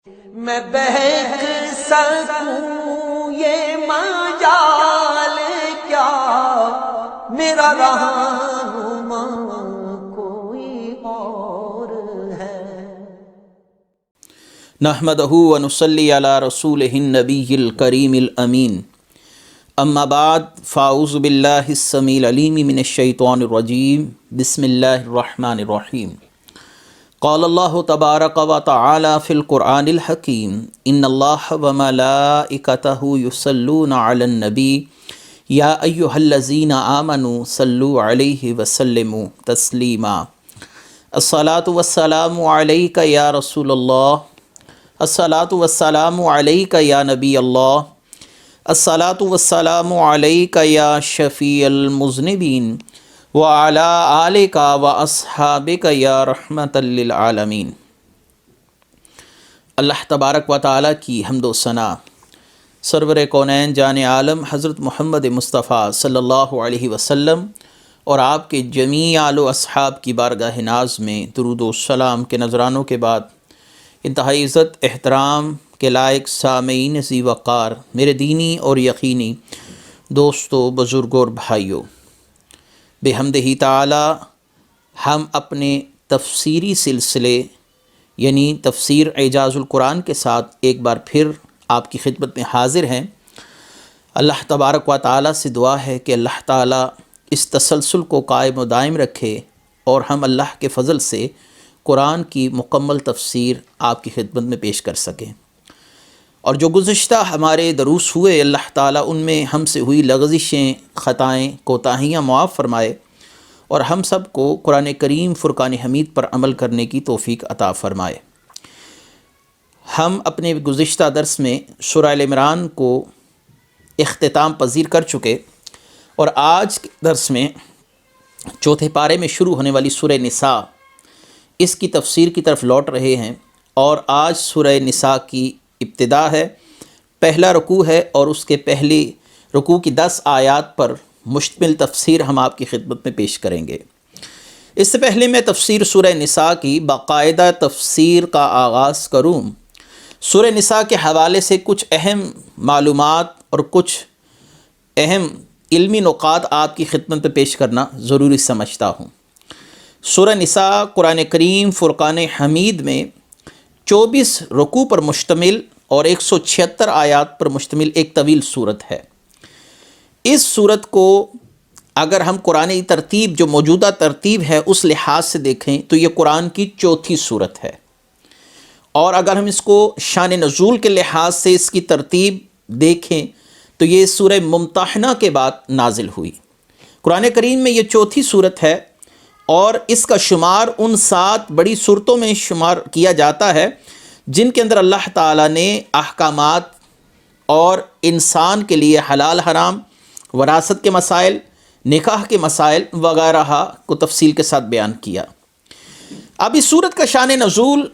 میں بہک سکوں یہ مجال کیا، میرا رہنما کوئی اور ہے۔ نحمدہ ونصلی علی رسولہ النبی الکریم الامین، اما بعد فاعوذ باللہ السمیع العلیم من الشیطان الرجیم، بسم اللہ الرحمن الرحیم۔ قال اللہ تبارک و تعالی فی القرآن الحکیم، ان اللہ وملائکتہ یصلون علی النبی یا ایہا الذین آمنوا صلوا علیہ وسلموا تسلیما۔ الصلاۃ والسلام علیک یا رسول اللہ، الصلاۃ والسلام علیک یا نبی اللہ، الصلاۃ والسلام علیک یا شفیع المذنبین وعلی آلک واصحابک یا رحمۃ للعالمین۔ اللہ تبارک و تعالیٰ کی حمد و ثنا سرور کونین جان عالم حضرت محمد مصطفیٰ صلی اللہ علیہ وسلم اور آپ کے جمیع آل و اصحاب کی بارگاہ ناز میں درود و سلام کے نذرانوں کے بعد، انتہائی عزت احترام کے لائق سامعین ذی وقار میرے دینی اور یقینی دوستو، بزرگوں اور بھائیوں، بحمدہ تعالی ہم اپنے تفسیری سلسلے یعنی تفسیر اعجاز القرآن کے ساتھ ایک بار پھر آپ کی خدمت میں حاضر ہیں۔ اللہ تبارک و تعالی سے دعا ہے کہ اللہ تعالی اس تسلسل کو قائم و دائم رکھے اور ہم اللہ کے فضل سے قرآن کی مکمل تفسیر آپ کی خدمت میں پیش کر سکیں، اور جو گزشتہ ہمارے دروس ہوئے اللہ تعالیٰ ان میں ہم سے ہوئی لغزشیں، خطائیں، کوتاہیاں معاف فرمائے اور ہم سب کو قرآن کریم فرقان حمید پر عمل کرنے کی توفیق عطا فرمائے۔ ہم اپنے گزشتہ درس میں سورہ ال عمران کو اختتام پذیر کر چکے، اور آج کے درس میں چوتھے پارے میں شروع ہونے والی سورہ نساء، اس کی تفسیر کی طرف لوٹ رہے ہیں، اور آج سورہ نساء کی ابتدا ہے، پہلا رکوع ہے، اور اس کے پہلی رکوع کی 10 آیات پر مشتمل تفسیر ہم آپ کی خدمت میں پیش کریں گے۔ اس سے پہلے میں تفسیر سورہ نساء کی باقاعدہ تفسیر کا آغاز کروں، سورہ نساء کے حوالے سے کچھ اہم معلومات اور کچھ اہم علمی نکات آپ کی خدمت میں پیش کرنا ضروری سمجھتا ہوں۔ سورہ نساء قرآن کریم فرقان حمید میں 24 رکوع پر مشتمل اور 176 آیات پر مشتمل ایک طویل صورت ہے۔ اس صورت کو اگر ہم قرآنی ترتیب جو موجودہ ترتیب ہے اس لحاظ سے دیکھیں تو یہ قرآن کی چوتھی صورت ہے، اور اگر ہم اس کو شان نزول کے لحاظ سے اس کی ترتیب دیکھیں تو یہ سورہ ممتحنہ کے بعد نازل ہوئی۔ قرآن کریم میں یہ چوتھی صورت ہے، اور اس کا شمار ان 7 بڑی صورتوں میں شمار کیا جاتا ہے جن کے اندر اللہ تعالیٰ نے احکامات اور انسان کے لیے حلال حرام، وراثت کے مسائل، نکاح کے مسائل وغیرہ کو تفصیل کے ساتھ بیان کیا۔ اب اس صورت کا شان نزول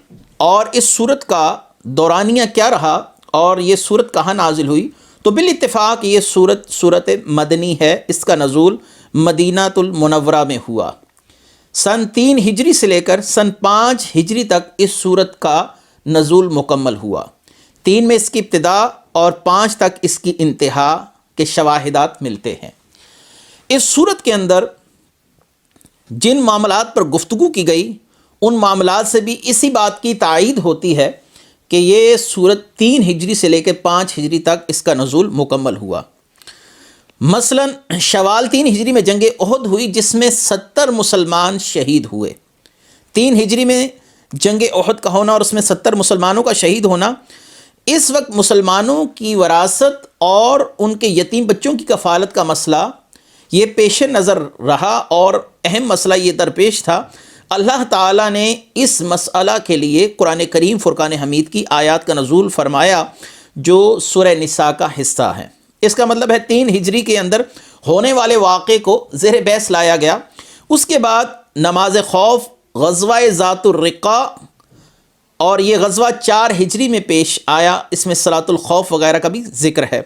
اور اس صورت کا دورانیہ کیا رہا اور یہ صورت کہاں نازل ہوئی، تو بالاتفاق یہ صورت مدنی ہے۔ اس کا نزول مدینہ المنورہ میں ہوا۔ سن 3 ہجری سے لے کر سن 5 ہجری تک اس صورت کا نزول مکمل ہوا۔ 3 میں اس کی ابتدا اور 5 تک اس کی انتہا کے شواہدات ملتے ہیں۔ اس صورت کے اندر جن معاملات پر گفتگو کی گئی ان معاملات سے بھی اسی بات کی تائید ہوتی ہے کہ یہ صورت 3 ہجری سے لے کے 5 ہجری تک اس کا نزول مکمل ہوا۔ مثلا شوال 3 ہجری میں جنگ احد ہوئی جس میں 70 مسلمان شہید ہوئے۔ 3 ہجری میں جنگ احد کا ہونا اور اس میں 70 مسلمانوں کا شہید ہونا، اس وقت مسلمانوں کی وراثت اور ان کے یتیم بچوں کی کفالت کا مسئلہ یہ پیش نظر رہا، اور اہم مسئلہ یہ درپیش تھا۔ اللہ تعالیٰ نے اس مسئلہ کے لیے قرآن کریم فرقان حمید کی آیات کا نزول فرمایا جو سورہ نساء کا حصہ ہے۔ اس کا مطلب ہے 3 ہجری کے اندر ہونے والے واقعے کو زیر بحث لایا گیا۔ اس کے بعد نماز خوف، غزوہ ذات الرقاع، اور یہ غزوہ 4 ہجری میں پیش آیا، اس میں صلاۃ الخوف وغیرہ کا بھی ذکر ہے۔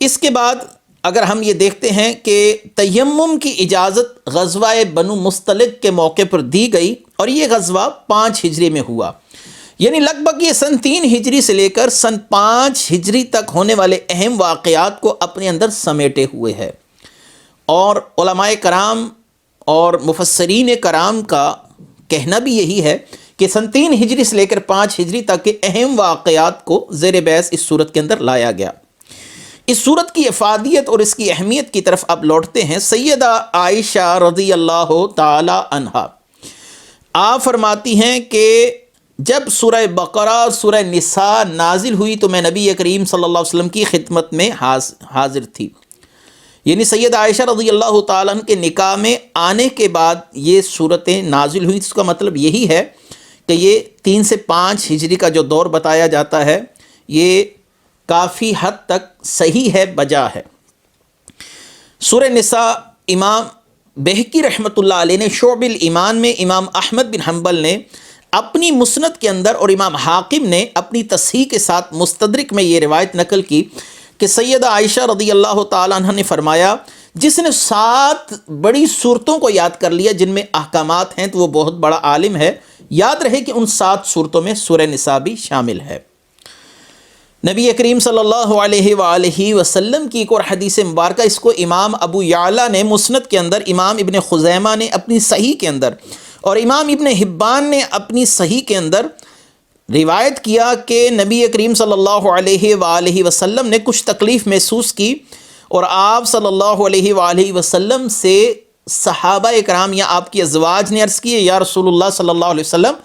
اس کے بعد اگر ہم یہ دیکھتے ہیں کہ تیمم کی اجازت غزوہ بنو مستلق کے موقع پر دی گئی، اور یہ غزوہ 5 ہجری میں ہوا۔ یعنی لگ بھگ یہ سن 3 ہجری سے لے کر سن 5 ہجری تک ہونے والے اہم واقعات کو اپنے اندر سمیٹے ہوئے ہے، اور علماء کرام اور مفسرین کرام کا کہنا بھی یہی ہے کہ سن 3 ہجری سے لے کر 5 ہجری تک کے اہم واقعات کو زیر بحث اس صورت کے اندر لایا گیا۔ اس صورت کی افادیت اور اس کی اہمیت کی طرف اب لوٹتے ہیں۔ سیدہ عائشہ رضی اللہ تعالی عنہا آپ فرماتی ہیں کہ جب سورہ بقرہ اور سورہ نساء نازل ہوئی تو میں نبی کریم صلی اللہ علیہ وسلم کی خدمت میں حاضر تھی۔ یعنی سید عائشہ رضی اللہ تعالیٰ عنہ کے نکاح میں آنے کے بعد یہ صورتیں نازل ہوئی۔ اس کا مطلب یہی ہے کہ یہ 3 سے 5 ہجری کا جو دور بتایا جاتا ہے یہ کافی حد تک صحیح ہے، بجا ہے۔ سورہ نساء امام بہقی رحمۃ اللہ علیہ نے شعب الایمان میں، امام احمد بن حنبل نے اپنی مسند کے اندر اور امام حاکم نے اپنی تصحیح کے ساتھ مستدرک میں یہ روایت نقل کی کہ سیدہ عائشہ رضی اللہ تعالیٰ عنہ نے فرمایا جس نے 7 بڑی صورتوں کو یاد کر لیا جن میں احکامات ہیں تو وہ بہت بڑا عالم ہے۔ یاد رہے کہ ان 7 صورتوں میں سورہ نساء بھی شامل ہے۔ نبی کریم صلی اللہ علیہ وآلہ وسلم کی ایک اور حدیث مبارکہ، اس کو امام ابو یعلا نے مسند کے اندر، امام ابن خزیمہ نے اپنی صحیح کے اندر اور امام ابن حبان نے اپنی صحیح کے اندر روایت کیا کہ نبی کریم صلی اللہ علیہ وآلہ وسلم نے کچھ تکلیف محسوس کی اور آپ صلی اللہ علیہ وآلہ وسلم سے صحابہ کرام یا آپ کی ازواج نے عرض کی، یا رسول اللہ صلی اللہ علیہ وسلم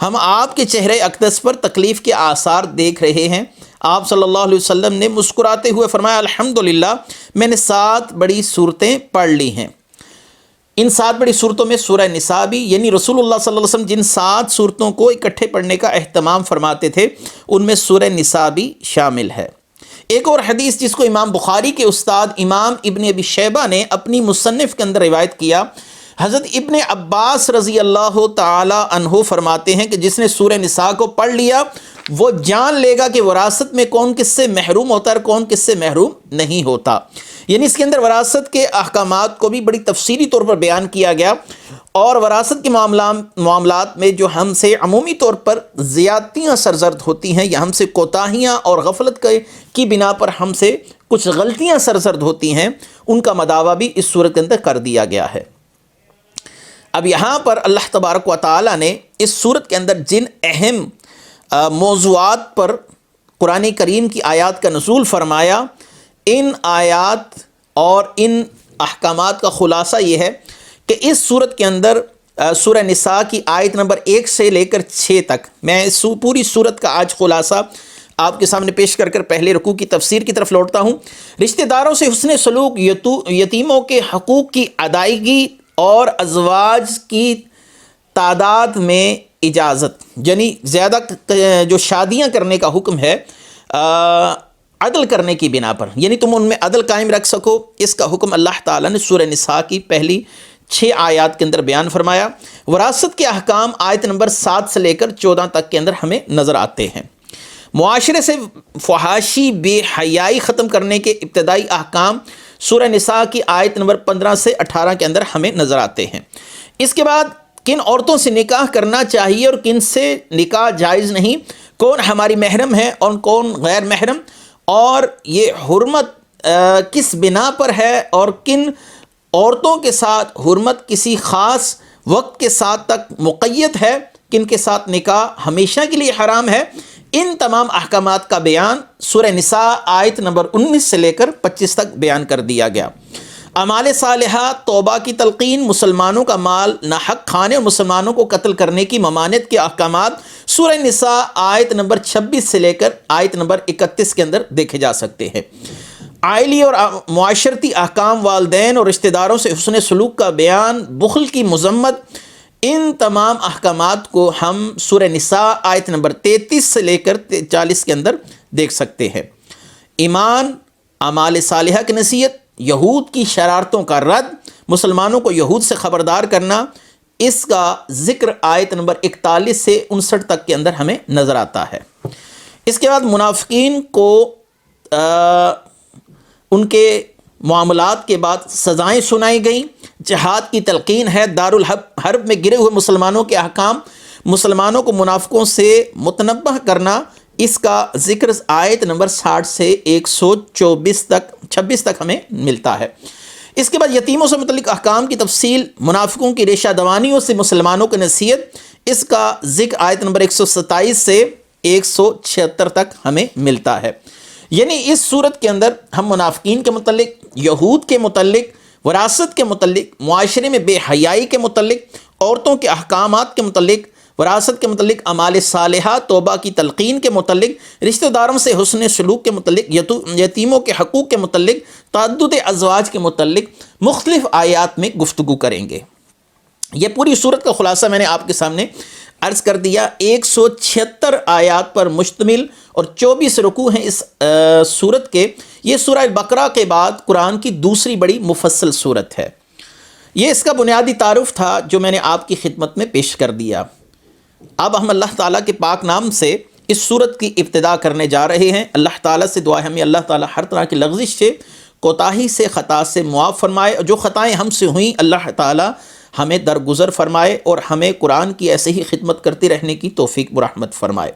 ہم آپ کے چہرے اقدس پر تکلیف کے آثار دیکھ رہے ہیں۔ آپ صلی اللہ علیہ وسلم نے مسکراتے ہوئے فرمایا الحمدللہ میں نے 7 بڑی صورتیں پڑھ لی ہیں۔ ان 7 بڑی صورتوں میں سورہ نساء بھی، یعنی رسول اللہ صلی اللہ علیہ وسلم جن 7 صورتوں کو اکٹھے پڑھنے کا اہتمام فرماتے تھے ان میں سورہ نساء بھی شامل ہے۔ ایک اور حدیث جس کو امام بخاری کے استاد امام ابن ابی شیبہ نے اپنی مصنف کے اندر روایت کیا، حضرت ابن عباس رضی اللہ تعالی عنہ فرماتے ہیں کہ جس نے سورہ نساء کو پڑھ لیا وہ جان لے گا کہ وراثت میں کون کس سے محروم ہوتا ہے اور کون کس سے محروم نہیں ہوتا۔ یعنی اس کے اندر وراثت کے احکامات کو بھی بڑی تفصیلی طور پر بیان کیا گیا، اور وراثت کے معاملات میں جو ہم سے عمومی طور پر زیادتیاں سرزد ہوتی ہیں یا ہم سے کوتاہیاں اور غفلت کی بنا پر ہم سے کچھ غلطیاں سرزد ہوتی ہیں ان کا مداوع بھی اس صورت کے اندر کر دیا گیا ہے۔ اب یہاں پر اللہ تبارک و تعالی نے اس صورت کے اندر جن اہم موضوعات پر قرآن کریم کی آیات کا نزول فرمایا، ان آیات اور ان احکامات کا خلاصہ یہ ہے کہ اس صورت کے اندر سورہ نساء کی آیت نمبر 1 سے لے کر 6 تک میں اس پوری صورت کا آج خلاصہ آپ کے سامنے پیش کر پہلے رکوع کی تفسیر کی طرف لوٹتا ہوں۔ رشتہ داروں سے حسن سلوک، یتیموں کے حقوق کی ادائیگی اور ازواج کی تعداد میں اجازت، یعنی زیادہ جو شادیاں کرنے کا حکم ہے عدل کرنے کی بنا پر، یعنی تم ان میں عدل قائم رکھ سکو، اس کا حکم اللہ تعالیٰ نے سورہ نساء کی پہلی 6 آیات کے اندر بیان فرمایا۔ وراثت کے احکام آیت نمبر 7 سے لے کر 14 تک کے اندر ہمیں نظر آتے ہیں۔ معاشرے سے فحاشی، بے حیائی ختم کرنے کے ابتدائی احکام سورہ نساء کی آیت نمبر 15 سے 18 کے اندر ہمیں نظر آتے ہیں۔ اس کے بعد کن عورتوں سے نکاح کرنا چاہیے اور کن سے نکاح جائز نہیں، کون ہماری محرم ہے اور کون غیر محرم، اور یہ حرمت کس بنا پر ہے اور کن عورتوں کے ساتھ حرمت کسی خاص وقت کے ساتھ تک مقید ہے، کن کے ساتھ نکاح ہمیشہ کے لیے حرام ہے، ان تمام احکامات کا بیان سورہ نساء آیت نمبر 19 سے لے کر 25 تک بیان کر دیا گیا۔ اعمال صالحہ، توبہ کی تلقین، مسلمانوں کا مال ناحق کھانے اور مسلمانوں کو قتل کرنے کی ممانعت کے احکامات سورہ نساء آیت نمبر 26 سے لے کر آیت نمبر 31 کے اندر دیکھے جا سکتے ہیں۔ عائلی اور معاشرتی احکام، والدین اور رشتہ داروں سے حسن سلوک کا بیان، بخل کی مذمت، ان تمام احکامات کو ہم سورہ نساء آیت نمبر 33 سے لے کر 40 کے اندر دیکھ سکتے ہیں۔ ایمان، اعمال صالحہ کی نصیحت، یہود کی شرارتوں کا رد، مسلمانوں کو یہود سے خبردار کرنا، اس کا ذکر آیت نمبر 41 سے 59 تک کے اندر ہمیں نظر آتا ہے۔ اس کے بعد منافقین کو ان کے معاملات کے بعد سزائیں سنائی گئیں، جہاد کی تلقین ہے، دارالحرب میں گرے ہوئے مسلمانوں کے احکام، مسلمانوں کو منافقوں سے متنبہ کرنا، اس کا ذکر آیت نمبر 60 سے 126 تک ہمیں ملتا ہے۔ اس کے بعد یتیموں سے متعلق احکام کی تفصیل، منافقوں کی ریشہ دوانیوں سے مسلمانوں کی نصیحت، اس کا ذکر آیت نمبر 127 سے 176 تک ہمیں ملتا ہے۔ یعنی اس صورت کے اندر ہم منافقین کے متعلق، یہود کے متعلق، وراثت کے متعلق، معاشرے میں بے حیائی کے متعلق، عورتوں کے احکامات کے متعلق، وراثت کے متعلق، اعمال صالحہ، توبہ کی تلقین کے متعلق، رشتہ داروں سے حسن سلوک کے متعلق، یتیموں کے حقوق کے متعلق، تعدد ازواج کے متعلق مختلف آیات میں گفتگو کریں گے۔ یہ پوری صورت کا خلاصہ میں نے آپ کے سامنے عرض کر دیا۔ 176 آیات پر مشتمل اور 24 رکوع ہیں اس صورت کے۔ یہ سورہ البقرہ کے بعد قرآن کی دوسری بڑی مفصل صورت ہے۔ یہ اس کا بنیادی تعارف تھا جو میں نے آپ کی خدمت میں پیش کر دیا۔ اب ہم اللہ تعالیٰ کے پاک نام سے اس صورت کی ابتدا کرنے جا رہے ہیں۔ اللہ تعالیٰ سے دعا ہے ہمیں اللہ تعالیٰ ہر طرح کی لغزش سے، کوتاہی سے، خطا سے معاف فرمائے، اور جو خطائیں ہم سے ہوئیں اللہ تعالیٰ ہمیں درگزر فرمائے اور ہمیں قرآن کی ایسے ہی خدمت کرتے رہنے کی توفیق برحمت فرمائے۔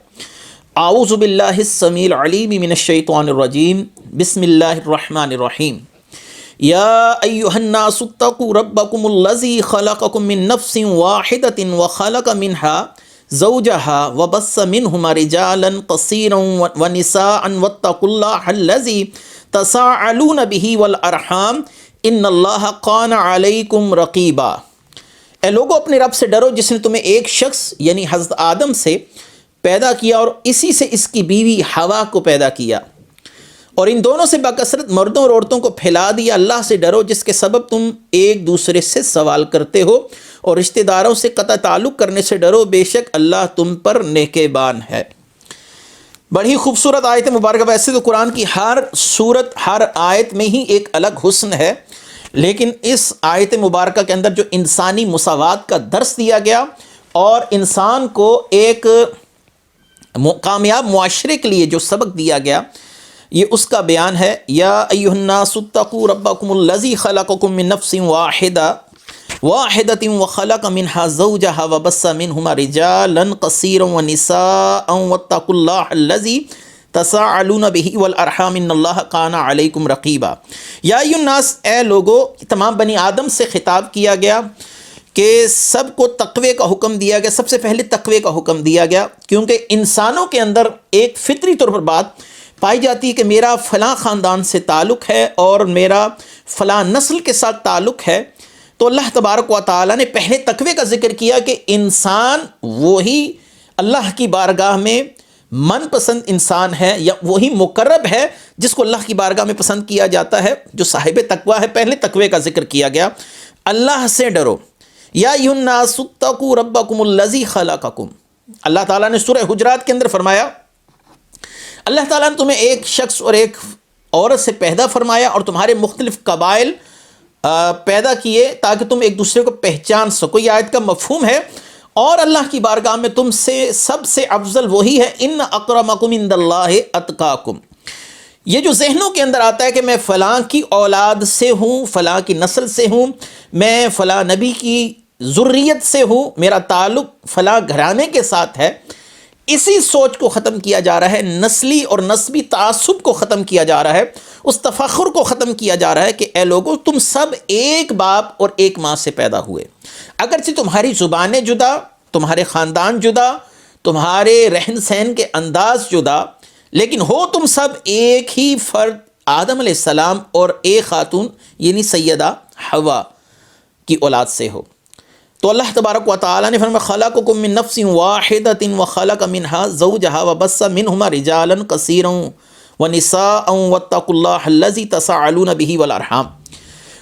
اعوذ باللہ السمیع العلیم من الشیطان الرجیم، بسم اللہ الرحمن الرحیم۔ یا ایہا الناس اتقوا ربکم الذی خلقکم من نفس واحدۃ وخلق منها زوجها وبث منهما رجالا كثيرا ونساء واتقوا الله الذي تساءلون به والارحام ان اللہ کان علیکم رقیبا۔ اے لوگو اپنے رب سے ڈرو جس نے تمہیں ایک شخص یعنی حضرت آدم سے پیدا کیا اور اسی سے اس کی بیوی حوا کو پیدا کیا، اور ان دونوں سے بکثرت مردوں اور عورتوں کو پھیلا دیا۔ اللہ سے ڈرو جس کے سبب تم ایک دوسرے سے سوال کرتے ہو، اور رشتہ داروں سے قطع تعلق کرنے سے ڈرو، بے شک اللہ تم پر نگہبان ہے۔ بڑی خوبصورت آیت مبارکہ۔ ویسے تو قرآن کی ہر صورت، ہر آیت میں ہی ایک الگ حسن ہے، لیکن اس آیت مبارکہ کے اندر جو انسانی مساوات کا درس دیا گیا اور انسان کو ایک کامیاب معاشرے کے لیے جو سبق دیا گیا، یہ اس کا بیان ہے۔ یا ایھا الناس اتقوا ربکم الذی خلقکم من نفس واحدۃ وخلق منها زوجها وبث منهما رجالا كثيرا ونساء واتقوا الله الذی تساءلون به والارحام ان اللہ کان علیکم رقیبا۔ یا ایھا الناس، اے لوگو، تمام بنی آدم سے خطاب کیا گیا کہ سب کو تقوی کا حکم دیا گیا۔ سب سے پہلے تقوی کا حکم دیا گیا، کیونکہ انسانوں کے اندر ایک فطری طور پر بات پائی جاتی ہے کہ میرا فلاں خاندان سے تعلق ہے اور میرا فلاں نسل کے ساتھ تعلق ہے، تو اللہ تبارک و تعالیٰ نے پہلے تقوی کا ذکر کیا کہ انسان وہی اللہ کی بارگاہ میں من پسند انسان ہے، یا وہی مقرب ہے جس کو اللہ کی بارگاہ میں پسند کیا جاتا ہے، جو صاحب تقوی ہے۔ پہلے تقوی کا ذکر کیا گیا، اللہ سے ڈرو۔ یا ایھا الناس اتقوا ربکم الذی خلقکم، اللہ تعالیٰ نے سورہ حجرات کے اندر فرمایا اللہ تعالیٰ نے تمہیں ایک شخص اور ایک عورت سے پیدا فرمایا اور تمہارے مختلف قبائل پیدا کیے تاکہ تم ایک دوسرے کو پہچان سکو۔ یہ آیت کا مفہوم ہے، اور اللہ کی بارگاہ میں تم سے سب سے افضل وہی ہے، ان اکرمکم عند اللہ اتقاکم۔ یہ جو ذہنوں کے اندر آتا ہے کہ میں فلاں کی اولاد سے ہوں، فلاں کی نسل سے ہوں، میں فلاں نبی کی ذریت سے ہوں، میرا تعلق فلاں گھرانے کے ساتھ ہے، اسی سوچ کو ختم کیا جا رہا ہے، نسلی اور نسبی تعصب کو ختم کیا جا رہا ہے، اس تفخر کو ختم کیا جا رہا ہے کہ اے لوگو، تم سب ایک باپ اور ایک ماں سے پیدا ہوئے، اگرچہ تمہاری زبانیں جدا، تمہارے خاندان جدا، تمہارے رہن سہن کے انداز جدا، لیکن ہو تم سب ایک ہی فرد آدم علیہ السلام اور ایک خاتون یعنی سیدہ حوا کی اولاد سے ہو۔ تو اللہ تبارک و تعالیٰ نے فرمایا خلقکم من نفس واحدۃ وخلق منها زوجها وبث منهما رجالا كثيرا ونساء واتقوا الله الذي تساءلون به والارحام۔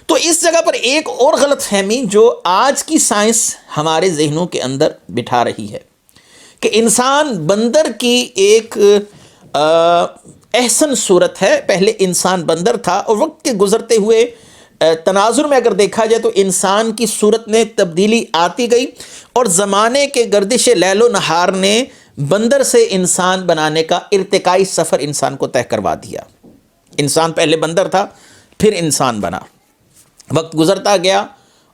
تو اس جگہ پر ایک اور غلط فہمی جو آج کی سائنس ہمارے ذہنوں کے اندر بٹھا رہی ہے کہ انسان بندر کی ایک احسن صورت ہے۔ پہلے انسان بندر تھا اور وقت کے گزرتے ہوئے تناظر میں اگر دیکھا جائے تو انسان کی صورت میں تبدیلی آتی گئی، اور زمانے کے گردش لیل و نہار نے بندر سے انسان بنانے کا ارتقائی سفر انسان کو طے کروا دیا۔ انسان پہلے بندر تھا، پھر انسان بنا، وقت گزرتا گیا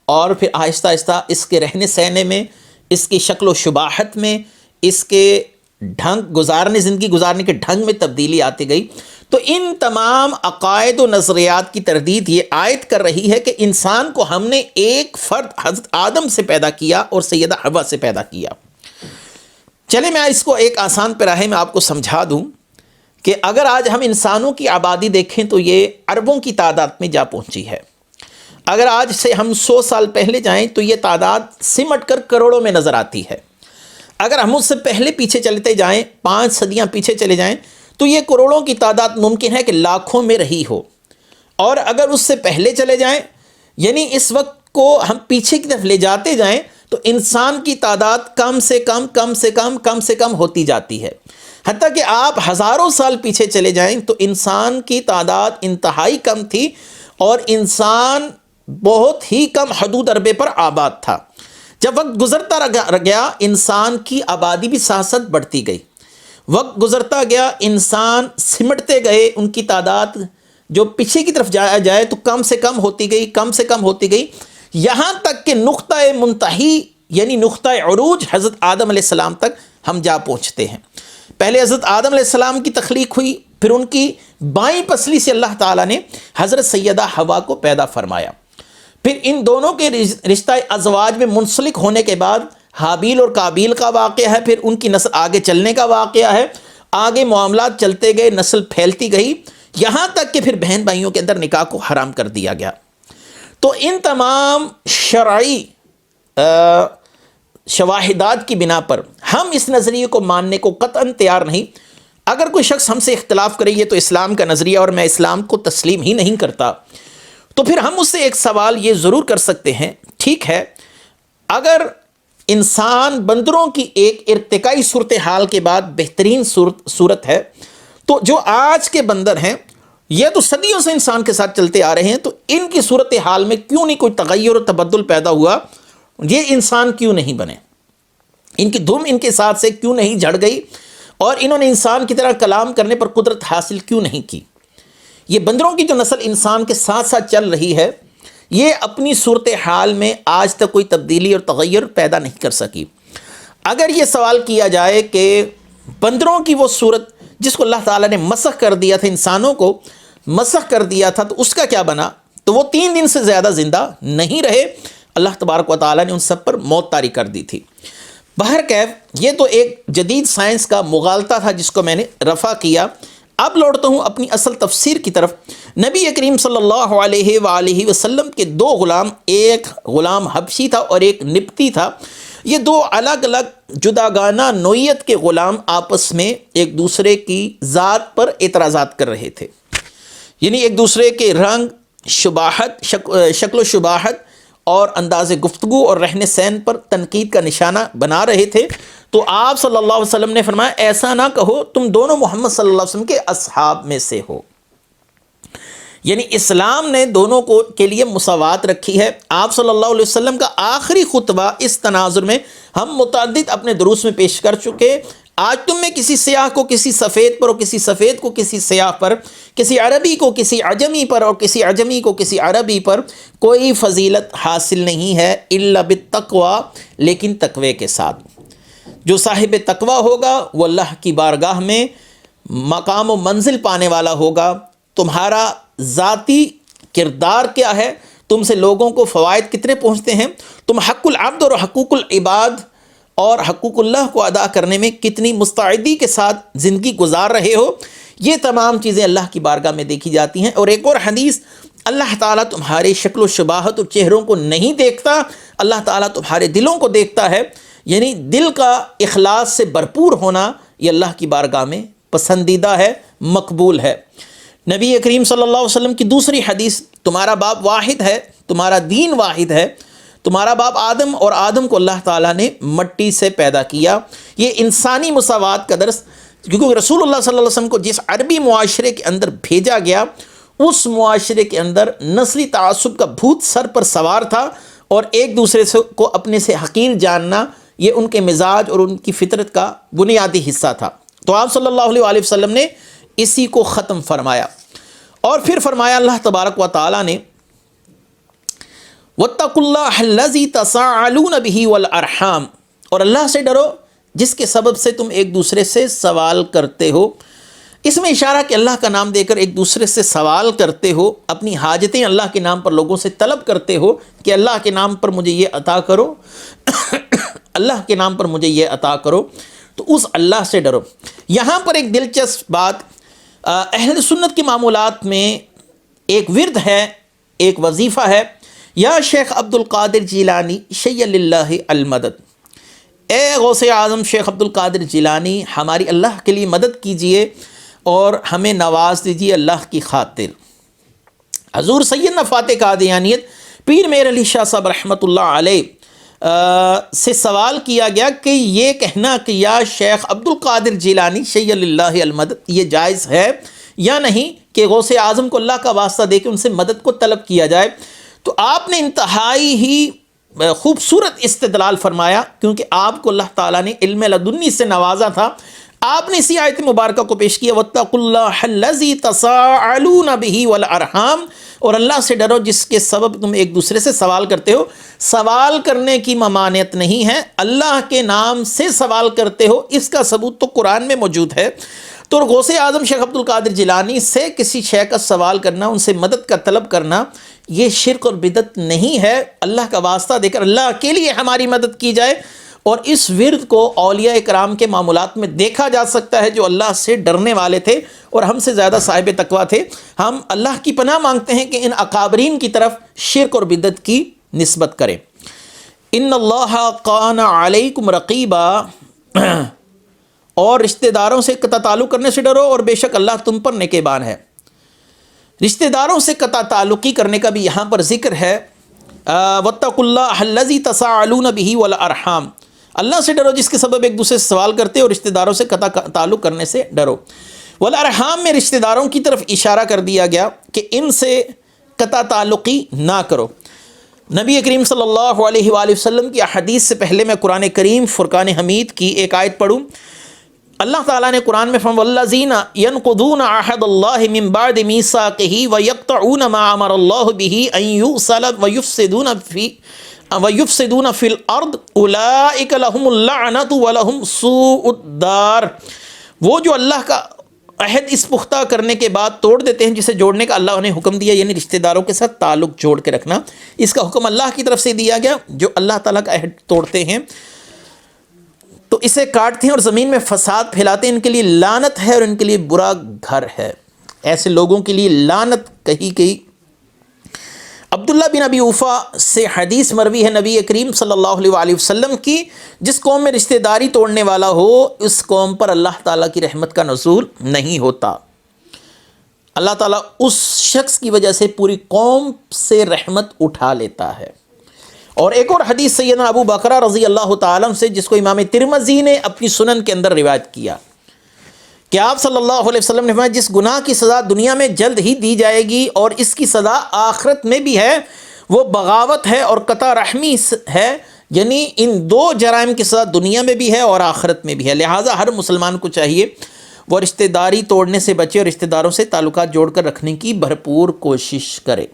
اور پھر آہستہ آہستہ اس کے رہنے سہنے میں، اس کی شکل و شباہت میں، اس کے زندگی گزارنے کے ڈھنگ میں تبدیلی آتی گئی۔ تو ان تمام عقائد و نظریات کی تردید یہ آیت کر رہی ہے کہ انسان کو ہم نے ایک فرد حضرت آدم سے پیدا کیا اور سیدہ حوا سے پیدا کیا۔ چلے میں اس کو ایک آسان پیراہے میں آپ کو سمجھا دوں کہ اگر آج ہم انسانوں کی آبادی دیکھیں تو یہ اربوں کی تعداد میں جا پہنچی ہے۔ اگر آج سے ہم 100 سال پہلے جائیں تو یہ تعداد سمٹ کر کروڑوں میں نظر آتی ہے۔ اگر ہم اس سے پہلے پیچھے چلتے جائیں، 5 صدیاں پیچھے چلے جائیں تو یہ کروڑوں کی تعداد ممکن ہے کہ لاکھوں میں رہی ہو، اور اگر اس سے پہلے چلے جائیں، یعنی اس وقت کو ہم پیچھے کی طرف لے جاتے جائیں تو انسان کی تعداد کم سے کم ہوتی جاتی ہے، حتیٰ کہ آپ ہزاروں سال پیچھے چلے جائیں تو انسان کی تعداد انتہائی کم تھی اور انسان بہت ہی کم حدود عربے پر آباد تھا۔ جب وقت گزرتا گیا انسان کی آبادی بھی ساتھ ساتھ بڑھتی گئی، وقت گزرتا گیا انسان سمٹتے گئے، ان کی تعداد جو پیچھے کی طرف جایا جائے تو کم سے کم ہوتی گئی، یہاں تک کہ نقطہ منتہی یعنی نقطہ عروج حضرت آدم علیہ السلام تک ہم جا پہنچتے ہیں۔ پہلے حضرت آدم علیہ السلام کی تخلیق ہوئی، پھر ان کی بائیں پسلی سے اللہ تعالیٰ نے حضرت سیدہ حوا کو پیدا فرمایا، پھر ان دونوں کے رشتہ ازواج میں منسلک ہونے کے بعد حابیل اور قابیل کا واقعہ ہے، پھر ان کی نسل آگے چلنے کا واقعہ ہے، آگے معاملات چلتے گئے، نسل پھیلتی گئی، یہاں تک کہ پھر بہن بھائیوں کے اندر نکاح کو حرام کر دیا گیا۔ تو ان تمام شرعی شواہدات کی بنا پر ہم اس نظریے کو ماننے کو قطعاً تیار نہیں۔ اگر کوئی شخص ہم سے اختلاف کرے یہ تو اسلام کا نظریہ اور میں اسلام کو تسلیم ہی نہیں کرتا، تو پھر ہم اس سے ایک سوال یہ ضرور کر سکتے ہیں، ٹھیک ہے اگر انسان بندروں کی ایک ارتقائی صورتحال کے بعد بہترین صورت ہے، تو جو آج کے بندر ہیں یہ تو صدیوں سے انسان کے ساتھ چلتے آ رہے ہیں، تو ان کی صورتحال میں کیوں نہیں کوئی تغیر و تبدل پیدا ہوا؟ یہ انسان کیوں نہیں بنے؟ ان کی دھم ان کے ساتھ سے کیوں نہیں جھڑ گئی اور انہوں نے انسان کی طرح کلام کرنے پر قدرت حاصل کیوں نہیں کی؟ یہ بندروں کی جو نسل انسان کے ساتھ ساتھ چل رہی ہے یہ اپنی صورتحال میں آج تک کوئی تبدیلی اور تغیر پیدا نہیں کر سکی۔ اگر یہ سوال کیا جائے کہ بندروں کی وہ صورت جس کو اللہ تعالیٰ نے مسخ کر دیا تھا، انسانوں کو مسخ کر دیا تھا، تو اس کا کیا بنا؟ تو وہ 3 دن سے زیادہ زندہ نہیں رہے، اللہ تبارک و تعالیٰ نے ان سب پر موت طاری کر دی تھی۔ بہرکیف یہ تو ایک جدید سائنس کا مغالطہ تھا جس کو میں نے رفع کیا۔ اب لوٹتا ہوں اپنی اصل تفسیر کی طرف۔ نبی کریم صلی اللہ علیہ وآلہ وسلم کے 2 غلام، ایک غلام حبشی تھا اور ایک نبطی تھا، یہ 2 الگ الگ جداگانہ نوعیت کے غلام آپس میں ایک دوسرے کی ذات پر اعتراضات کر رہے تھے، یعنی ایک دوسرے کے رنگ، شباہت، شکل و شباہت اور انداز گفتگو اور رہن سہن پر تنقید کا نشانہ بنا رہے تھے۔ تو آپ صلی اللہ علیہ وسلم نے فرمایا ایسا نہ کہو، تم دونوں محمد صلی اللہ علیہ وسلم کے اصحاب میں سے ہو، یعنی اسلام نے دونوں کو کے لیے مساوات رکھی ہے۔ آپ صلی اللہ علیہ وسلم کا آخری خطبہ اس تناظر میں ہم متعدد اپنے دروس میں پیش کر چکے۔ آج تم میں کسی سیاہ کو کسی سفید پر اور کسی سفید کو کسی سیاہ پر، کسی عربی کو کسی عجمی پر اور کسی عجمی کو کسی عربی پر کوئی فضیلت حاصل نہیں ہے الا بالتقوی، لیکن تقوی کے ساتھ۔ جو صاحب تقوی ہوگا وہ اللہ کی بارگاہ میں مقام و منزل پانے والا ہوگا۔ تمہارا ذاتی کردار کیا ہے، تم سے لوگوں کو فوائد کتنے پہنچتے ہیں، تم حق العبد اور حقوق العباد اور حقوق اللہ کو ادا کرنے میں کتنی مستعدی کے ساتھ زندگی گزار رہے ہو، یہ تمام چیزیں اللہ کی بارگاہ میں دیکھی جاتی ہیں۔ اور ایک اور حدیث، اللہ تعالیٰ تمہارے شکل و شباہت اور چہروں کو نہیں دیکھتا، اللہ تعالیٰ تمہارے دلوں کو دیکھتا ہے، یعنی دل کا اخلاص سے بھرپور ہونا یہ اللہ کی بارگاہ میں پسندیدہ ہے، مقبول ہے۔ نبی کریم صلی اللہ علیہ وسلم کی دوسری حدیث، تمہارا باپ واحد ہے، تمہارا دین واحد ہے، تمہارا باپ آدم اور آدم کو اللہ تعالیٰ نے مٹی سے پیدا کیا۔ یہ انسانی مساوات کا درس، کیونکہ رسول اللہ صلی اللہ علیہ وسلم کو جس عربی معاشرے کے اندر بھیجا گیا اس معاشرے کے اندر نسلی تعصب کا بھوت سر پر سوار تھا، اور ایک دوسرے کو اپنے سے حقیر جاننا یہ ان کے مزاج اور ان کی فطرت کا بنیادی حصہ تھا۔ تو آپ صلی اللہ علیہ وآلہ وسلم نے اسی کو ختم فرمایا، اور پھر فرمایا اللہ تبارک و تعالیٰ نے وَاتَّقُوا اللَّهَ الَّذِي تَسَاءَلُونَ بِهِ وَالْأَرْحَامَ، اور اللہ سے ڈرو جس کے سبب سے تم ایک دوسرے سے سوال کرتے ہو۔ اس میں اشارہ کہ اللہ کا نام دے کر ایک دوسرے سے سوال کرتے ہو، اپنی حاجتیں اللہ کے نام پر لوگوں سے طلب کرتے ہو کہ اللہ کے نام پر مجھے یہ عطا کرو اللہ کے نام پر مجھے یہ عطا کرو، تو اس اللہ سے ڈرو۔ یہاں پر ایک دلچسپ بات، اہل سنت کی معمولات میں ایک ورد ہے، ایک وظیفہ ہے، یا شیخ عبد القادر جیلانی شیل اللہ المدد، اے غوث اعظم شیخ عبد القادر جیلانی ہماری اللہ کے لیے مدد کیجئے اور ہمیں نواز دیجیے اللہ کی خاطر۔ حضور سیدنا فاتح قادیانیت پیر میر علی شاہ صاحب رحمۃ اللہ علیہ سے سوال کیا گیا کہ یہ کہنا کہ یا شیخ عبد القادر جیلانی شیل اللہ المدد یہ جائز ہے یا نہیں کہ غوث اعظم کو اللہ کا واسطہ دے کے ان سے مدد کو طلب کیا جائے، تو آپ نے انتہائی ہی خوبصورت استدلال فرمایا، کیونکہ آپ کو اللہ تعالیٰ نے علم لدنی سے نوازا تھا۔ آپ نے اسی آیت مبارکہ کو پیش کیا، وَاتَّقُوا اللَّهَ الَّذِي تَسَاءَلُونَ بِهِ وَالْأَرْحَامَ، اور اللہ سے ڈرو جس کے سبب تم ایک دوسرے سے سوال کرتے ہو۔ سوال کرنے کی ممانعت نہیں ہے، اللہ کے نام سے سوال کرتے ہو، اس کا ثبوت تو قرآن میں موجود ہے۔ تو غوث اعظم شیخ عبد القادر جیلانی سے کسی شے کا سوال کرنا، ان سے مدد کا طلب کرنا، یہ شرک اور بدعت نہیں ہے۔ اللہ کا واسطہ دے کر اللہ کے لیے ہماری مدد کی جائے، اور اس ورد کو اولیاء کرام کے معمولات میں دیکھا جا سکتا ہے جو اللہ سے ڈرنے والے تھے اور ہم سے زیادہ صاحب تقویٰ تھے۔ ہم اللہ کی پناہ مانگتے ہیں کہ ان اکابرین کی طرف شرک اور بدعت کی نسبت کریں۔ ان اللہ کان علیکم رقیبا، اور رشتہ داروں سے قطع تعلق کرنے سے ڈرو اور بے شک اللہ تم پر نگہبان ہے۔ رشتہ داروں سے قطع تعلقی کرنے کا بھی یہاں پر ذکر ہے، وَاتَّقُوا اللَّهَ الَّذِي تَسَاءَلُونَ بِهِ وَالْأَرْحَامَ، اللہ سے ڈرو جس کے سبب ایک دوسرے سے سوال کرتے ہو، اور رشتہ داروں سے قطع تعلق کرنے سے ڈرو۔ والارحام میں رشتہ داروں کی طرف اشارہ کر دیا گیا کہ ان سے قطع تعلقی نہ کرو۔ نبی کریم صلی اللہ علیہ وآلہ وسلم کی احادیث سے پہلے میں قرآن کریم فرقان حمید کی ایک آیت پڑھوں۔ اللہ تعالیٰ نے قرآن میں فرمایا والذین ینقضون عہد اللہ من بعد میثاقہ ویقطعون ما امر اللہ بہ ان یوصل ویفسدون فی الارض اولئک لہم اللعنۃ ولہم سوء الدار، وہ جو اللہ کا عہد اس پختہ کرنے کے بعد توڑ دیتے ہیں جسے جوڑنے کا اللہ انہیں حکم دیا، یعنی رشتہ داروں کے ساتھ تعلق جوڑ کے رکھنا، اس کا حکم اللہ کی طرف سے دیا گیا۔ جو اللہ تعالیٰ کا عہد توڑتے ہیں تو اسے کاٹتے ہیں اور زمین میں فساد پھیلاتے ہیں، ان کے لیے لعنت ہے اور ان کے لیے برا گھر ہے۔ ایسے لوگوں کے لیے لعنت کہی گئی۔ عبداللہ بن ابی اوفا سے حدیث مروی ہے نبی کریم صلی اللہ علیہ وآلہ وسلم کی، جس قوم میں رشتہ داری توڑنے والا ہو اس قوم پر اللہ تعالیٰ کی رحمت کا نزول نہیں ہوتا۔ اللہ تعالیٰ اس شخص کی وجہ سے پوری قوم سے رحمت اٹھا لیتا ہے۔ اور ایک اور حدیث سیدنا ابو بکرہ رضی اللہ تعالیٰ عنہ سے، جس کو امام ترمذی نے اپنی سنن کے اندر روایت کیا کہ آپ صلی اللہ علیہ وسلم نے فرمایا جس گناہ کی سزا دنیا میں جلد ہی دی جائے گی اور اس کی سزا آخرت میں بھی ہے، وہ بغاوت ہے اور قطع رحمی ہے، یعنی ان دو جرائم کی سزا دنیا میں بھی ہے اور آخرت میں بھی ہے۔ لہٰذا ہر مسلمان کو چاہیے وہ رشتہ داری توڑنے سے بچے اور رشتہ داروں سے تعلقات جوڑ کر رکھنے کی بھرپور کوشش کرے۔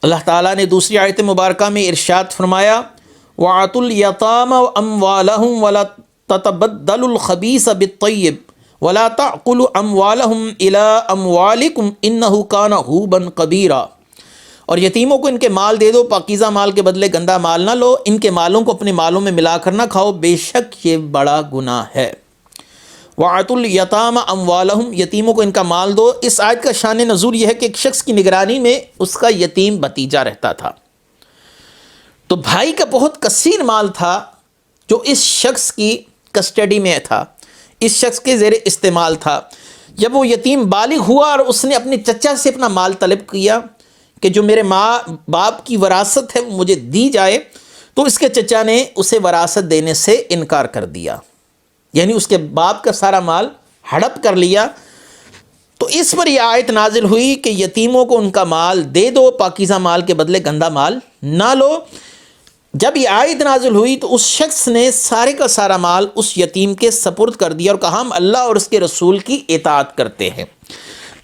اللہ تعالیٰ نے دوسری آیت مبارکہ میں ارشاد فرمایا وَآتُوا الْيَتَامَ أَمْوَالَهُمْ وَلَا تَتَبَدَّلُوا الْخَبِيثَ بِالطَّيِّبِ وَلَا تَأْكُلُوا أَمْوَالَهُمْ إِلَىٰ أَمْوَالِكُمْ إِنَّهُ كَانَ حُوبًا كَبِيرًا، اور یتیموں کو ان کے مال دے دو، پاکیزہ مال کے بدلے گندا مال نہ لو، ان کے مالوں کو اپنے مالوں میں ملا کر نہ کھاؤ، بے شک یہ بڑا گناہ ہے۔ وَآتُوا الْيَتَامَ أَمْوَالَهُمْ، یتیموں کو ان کا مال دو۔ اس آیت کا شان نزول یہ ہے کہ ایک شخص کی نگرانی میں اس کا یتیم بھتیجا رہتا تھا، تو بھائی کا بہت کثیر مال تھا جو اس شخص کی کسٹڈی میں تھا، اس شخص کے زیر استعمال تھا۔ جب وہ یتیم بالغ ہوا اور اس نے اپنے چچا سے اپنا مال طلب کیا کہ جو میرے ماں باپ کی وراثت ہے مجھے دی جائے، تو اس کے چچا نے اسے وراثت دینے سے انکار کر دیا، یعنی اس کے باپ کا سارا مال ہڑپ کر لیا۔ تو اس پر یہ آیت نازل ہوئی کہ یتیموں کو ان کا مال دے دو، پاکیزہ مال کے بدلے گندا مال نہ لو۔ جب یہ آیت نازل ہوئی تو اس شخص نے سارے کا سارا مال اس یتیم کے سپرد کر دیا اور کہا ہم اللہ اور اس کے رسول کی اطاعت کرتے ہیں۔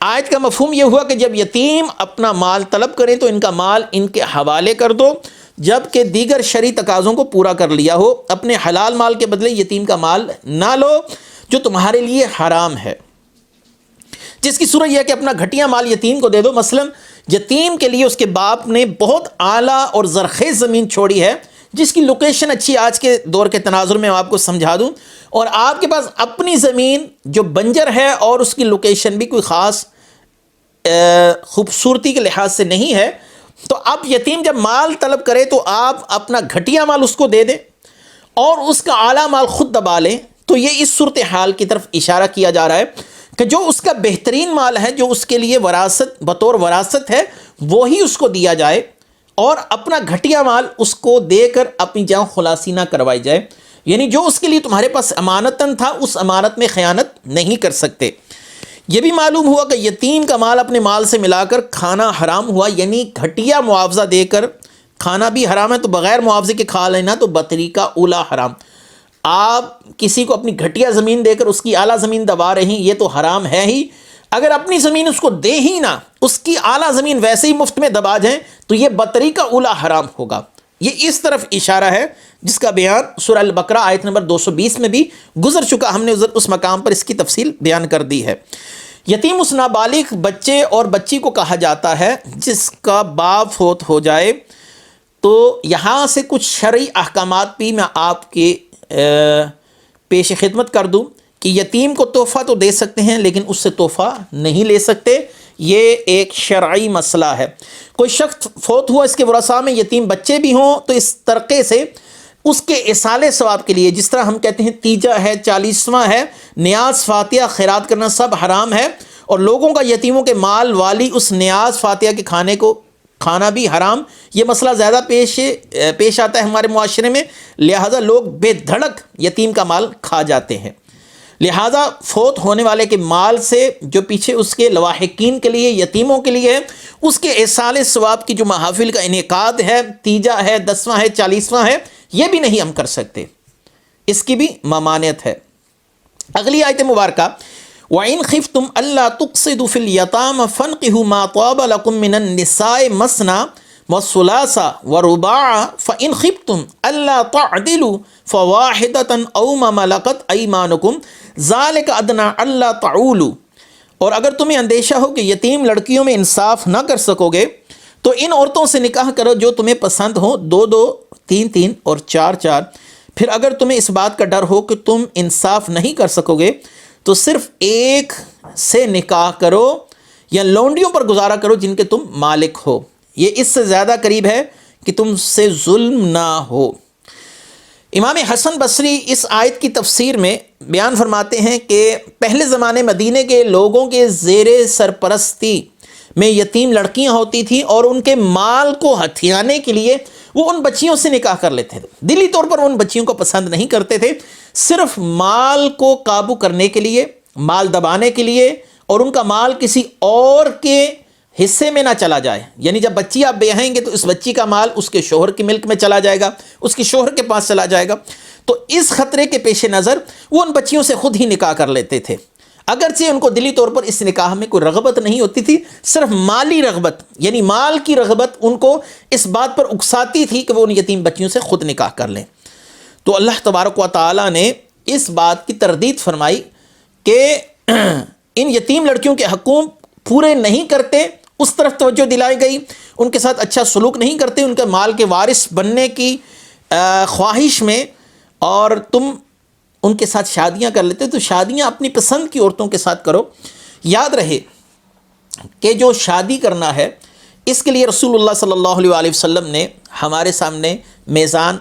آیت کا مفہوم یہ ہوا کہ جب یتیم اپنا مال طلب کریں تو ان کا مال ان کے حوالے کر دو جبکہ دیگر شرعی تقاضوں کو پورا کر لیا ہو۔ اپنے حلال مال کے بدلے یتیم کا مال نہ لو جو تمہارے لیے حرام ہے، جس کی صورت یہ ہے کہ اپنا گھٹیا مال یتیم کو دے دو۔ مثلا یتیم کے لیے اس کے باپ نے بہت اعلیٰ اور زرخیز زمین چھوڑی ہے جس کی لوکیشن اچھی، آج کے دور کے تناظر میں آپ کو سمجھا دوں، اور آپ کے پاس اپنی زمین جو بنجر ہے اور اس کی لوکیشن بھی کوئی خاص خوبصورتی کے لحاظ سے نہیں ہے، تو اب یتیم جب مال طلب کرے تو آپ اپنا گھٹیا مال اس کو دے دیں اور اس کا اعلیٰ مال خود دبا لیں۔ تو یہ اس صورتحال کی طرف اشارہ کیا جا رہا ہے کہ جو اس کا بہترین مال ہے، جو اس کے لیے وراثت بطور وراثت ہے، وہی اس کو دیا جائے اور اپنا گھٹیا مال اس کو دے کر اپنی جان خلاصی نہ کروائی جائے، یعنی جو اس کے لیے تمہارے پاس امانتاً تھا اس امانت میں خیانت نہیں کر سکتے۔ یہ بھی معلوم ہوا کہ یتیم کا مال اپنے مال سے ملا کر کھانا حرام ہوا، یعنی گھٹیا معاوضہ دے کر کھانا بھی حرام ہے، تو بغیر معاوضے کے کھا لینا تو بطریقہ اولا حرام۔ آپ کسی کو اپنی گھٹیا زمین دے کر اس کی اعلیٰ زمین دبا رہے ہیں، یہ تو حرام ہے ہی۔ اگر اپنی زمین اس کو دے ہی نہ، اس کی اعلیٰ زمین ویسے ہی مفت میں دبا جائیں تو یہ بطریقہ اولا حرام ہوگا۔ یہ اس طرف اشارہ ہے جس کا بیان سورہ البقرہ آیت نمبر 220 میں بھی گزر چکا، ہم نے اس مقام پر اس کی تفصیل بیان کر دی ہے۔ یتیم اس نابالغ بچے اور بچی کو کہا جاتا ہے جس کا باپ فوت ہو جائے۔ تو یہاں سے کچھ شرعی احکامات بھی میں آپ کے پیش خدمت کر دوں کہ یتیم کو تحفہ تو دے سکتے ہیں لیکن اس سے تحفہ نہیں لے سکتے، یہ ایک شرعی مسئلہ ہے۔ کوئی شخص فوت ہوا، اس کے ورثاء میں یتیم بچے بھی ہوں تو اس طریقے سے اس کے اصالِ ثواب کے لیے، جس طرح ہم کہتے ہیں تیجہ ہے، 40واں ہے، نیاز فاتحہ خیرات کرنا سب حرام ہے، اور لوگوں کا یتیموں کے مال والی اس نیاز فاتحہ کے کھانا بھی حرام۔ یہ مسئلہ زیادہ پیش آتا ہے ہمارے معاشرے میں، لہٰذا لوگ بے دھڑک یتیم کا مال کھا جاتے ہیں۔ لہٰذا فوت ہونے والے کے مال سے جو پیچھے اس کے لواحقین کے لیے، یتیموں کے لیے اس کے اصالِ ثواب کی جو محافل کا انعقاد ہے، تیجہ ہے، 10واں ہے، 40واں ہے، یہ بھی نہیں ہم کر سکتے، اس کی بھی ممانعت ہے۔ اگلی آیت مبارکہ وَإِنْ خِفْتُمْ أَلَّا تُقْسِطُوا فِي الْيَتَامَى فَانكِحُوا مَا طَابَ لَكُم مِّنَ النِّسَاءِ مَثْنَىٰ وَثُلَاثَ وَرُبَاعَ فَإِنْ خِفْتُمْ أَلَّا تَعْدِلُوا فَوَاحِدَةً أَوْ مَا مَلَكَتْ أَيْمَانُكُمْ ذَلِكَ أَدْنَىٰ أَلَّا تَعُولُوا۔ اور اگر تمہیں اندیشہ ہو کہ یتیم لڑکیوں میں انصاف نہ کر سکو گے تو ان عورتوں سے نکاح کرو جو تمہیں پسند ہو، 2 3 اور 4 پھر اگر تمہیں اس بات کا ڈر ہو کہ تم انصاف نہیں کر سکو گے تو صرف ایک سے نکاح کرو یا لونڈیوں پر گزارا کرو جن کے تم مالک ہو، یہ اس سے زیادہ قریب ہے کہ تم سے ظلم نہ ہو۔ امام حسن بصری اس آیت کی تفسیر میں بیان فرماتے ہیں کہ پہلے زمانے مدینے کے لوگوں کے زیر سرپرستی میں یتیم لڑکیاں ہوتی تھیں اور ان کے مال کو ہتھیانے کے لیے وہ ان بچیوں سے نکاح کر لیتے تھے۔ دلی طور پر ان بچیوں کو پسند نہیں کرتے تھے، صرف مال کو قابو کرنے کے لیے، مال دبانے کے لیے، اور ان کا مال کسی اور کے حصے میں نہ چلا جائے، یعنی جب بچی آپ بیاہیں گے تو اس بچی کا مال اس کے شوہر کی ملک میں چلا جائے گا، اس کے شوہر کے پاس چلا جائے گا، تو اس خطرے کے پیش نظر وہ ان بچیوں سے خود ہی نکاح کر لیتے تھے، اگرچہ ان کو دلی طور پر اس نکاح میں کوئی رغبت نہیں ہوتی تھی، صرف مالی رغبت، یعنی مال کی رغبت ان کو اس بات پر اکساتی تھی کہ وہ ان یتیم بچیوں سے خود نکاح کر لیں۔ تو اللہ تبارک و تعالی نے اس بات کی تردید فرمائی کہ ان یتیم لڑکیوں کے حقوق پورے نہیں کرتے، اس طرف توجہ دلائی گئی، ان کے ساتھ اچھا سلوک نہیں کرتے، ان کے مال کے وارث بننے کی خواہش میں، اور تم ان کے ساتھ شادیاں کر لیتے، تو شادیاں اپنی پسند کی عورتوں کے ساتھ کرو۔ یاد رہے کہ جو شادی کرنا ہے اس کے لیے رسول اللہ صلی اللہ علیہ وسلم نے ہمارے سامنے میزان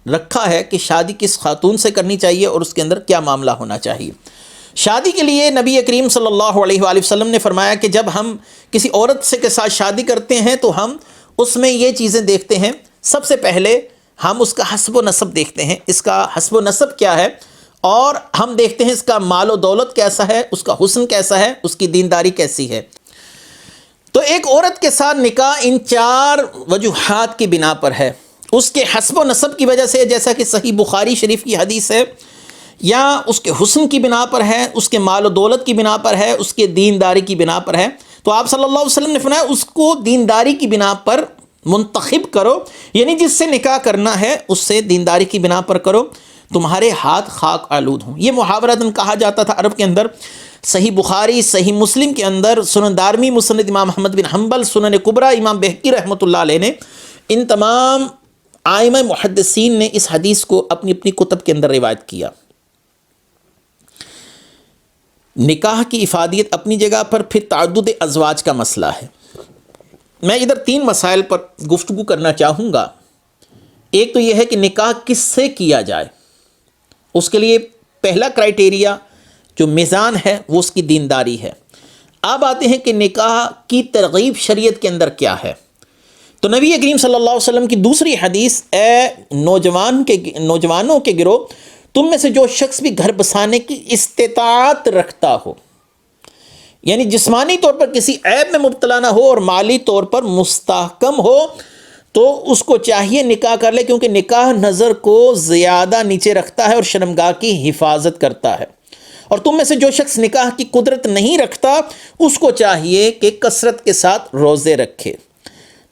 رکھا ہے کہ شادی کس خاتون سے کرنی چاہیے اور اس کے اندر کیا معاملہ ہونا چاہیے۔ شادی کے لیے نبی کریم صلی اللہ علیہ وسلم نے فرمایا کہ جب ہم کسی عورت سے کے ساتھ شادی کرتے ہیں تو ہم اس میں یہ چیزیں دیکھتے ہیں، سب سے پہلے ہم اس کا حسب و نسب دیکھتے ہیں، اس کا حسب و نسب کیا ہے، اور ہم دیکھتے ہیں اس کا مال و دولت کیسا ہے، اس کا حسن کیسا ہے، اس کی دینداری کیسی ہے۔ تو ایک عورت کے ساتھ نکاح ان 4 وجوہات کی بنا پر ہے، اس کے حسب و نسب کی وجہ سے، جیسا کہ صحیح بخاری شریف کی حدیث ہے، یا اس کے حسن کی بنا پر ہے، اس کے مال و دولت کی بنا پر ہے، اس کے دینداری کی بنا پر ہے۔ تو آپ صلی اللہ علیہ وسلم نے فرمایا اس کو دینداری کی بنا پر منتخب کرو، یعنی جس سے نکاح کرنا ہے اس سے دینداری کی بنا پر کرو، تمہارے ہاتھ خاک آلود ہوں۔ یہ محاورتاً کہا جاتا تھا عرب کے اندر۔ صحیح بخاری، صحیح مسلم کے اندر، سنن دارمی مسند امام احمد بن حنبل، سنن کبریٰ امام بہقی رحمۃ اللہ علیہ نے، ان تمام ائمہ محدثین نے اس حدیث کو اپنی اپنی کتب کے اندر روایت کیا۔ نکاح کی افادیت اپنی جگہ پر، پھر تعدد ازواج کا مسئلہ ہے۔ میں ادھر 3 مسائل پر گفتگو کرنا چاہوں گا۔ ایک تو یہ ہے کہ نکاح کس سے کیا جائے، اس کے لیے پہلا کرائٹیریا جو میزان ہے وہ اس کی دینداری ہے۔ اب آتے ہیں کہ نکاح کی ترغیب شریعت کے اندر کیا ہے۔ تو نبی کریم صلی اللہ علیہ وسلم کی دوسری حدیث، اے نوجوانوں کے گروہ، تم میں سے جو شخص بھی گھر بسانے کی استطاعت رکھتا ہو، یعنی جسمانی طور پر کسی عیب میں مبتلا نہ ہو اور مالی طور پر مستحکم ہو، تو اس کو چاہیے نکاح کر لے، کیونکہ نکاح نظر کو زیادہ نیچے رکھتا ہے اور شرمگاہ کی حفاظت کرتا ہے۔ اور تم میں سے جو شخص نکاح کی قدرت نہیں رکھتا، اس کو چاہیے کہ کثرت کے ساتھ روزے رکھے۔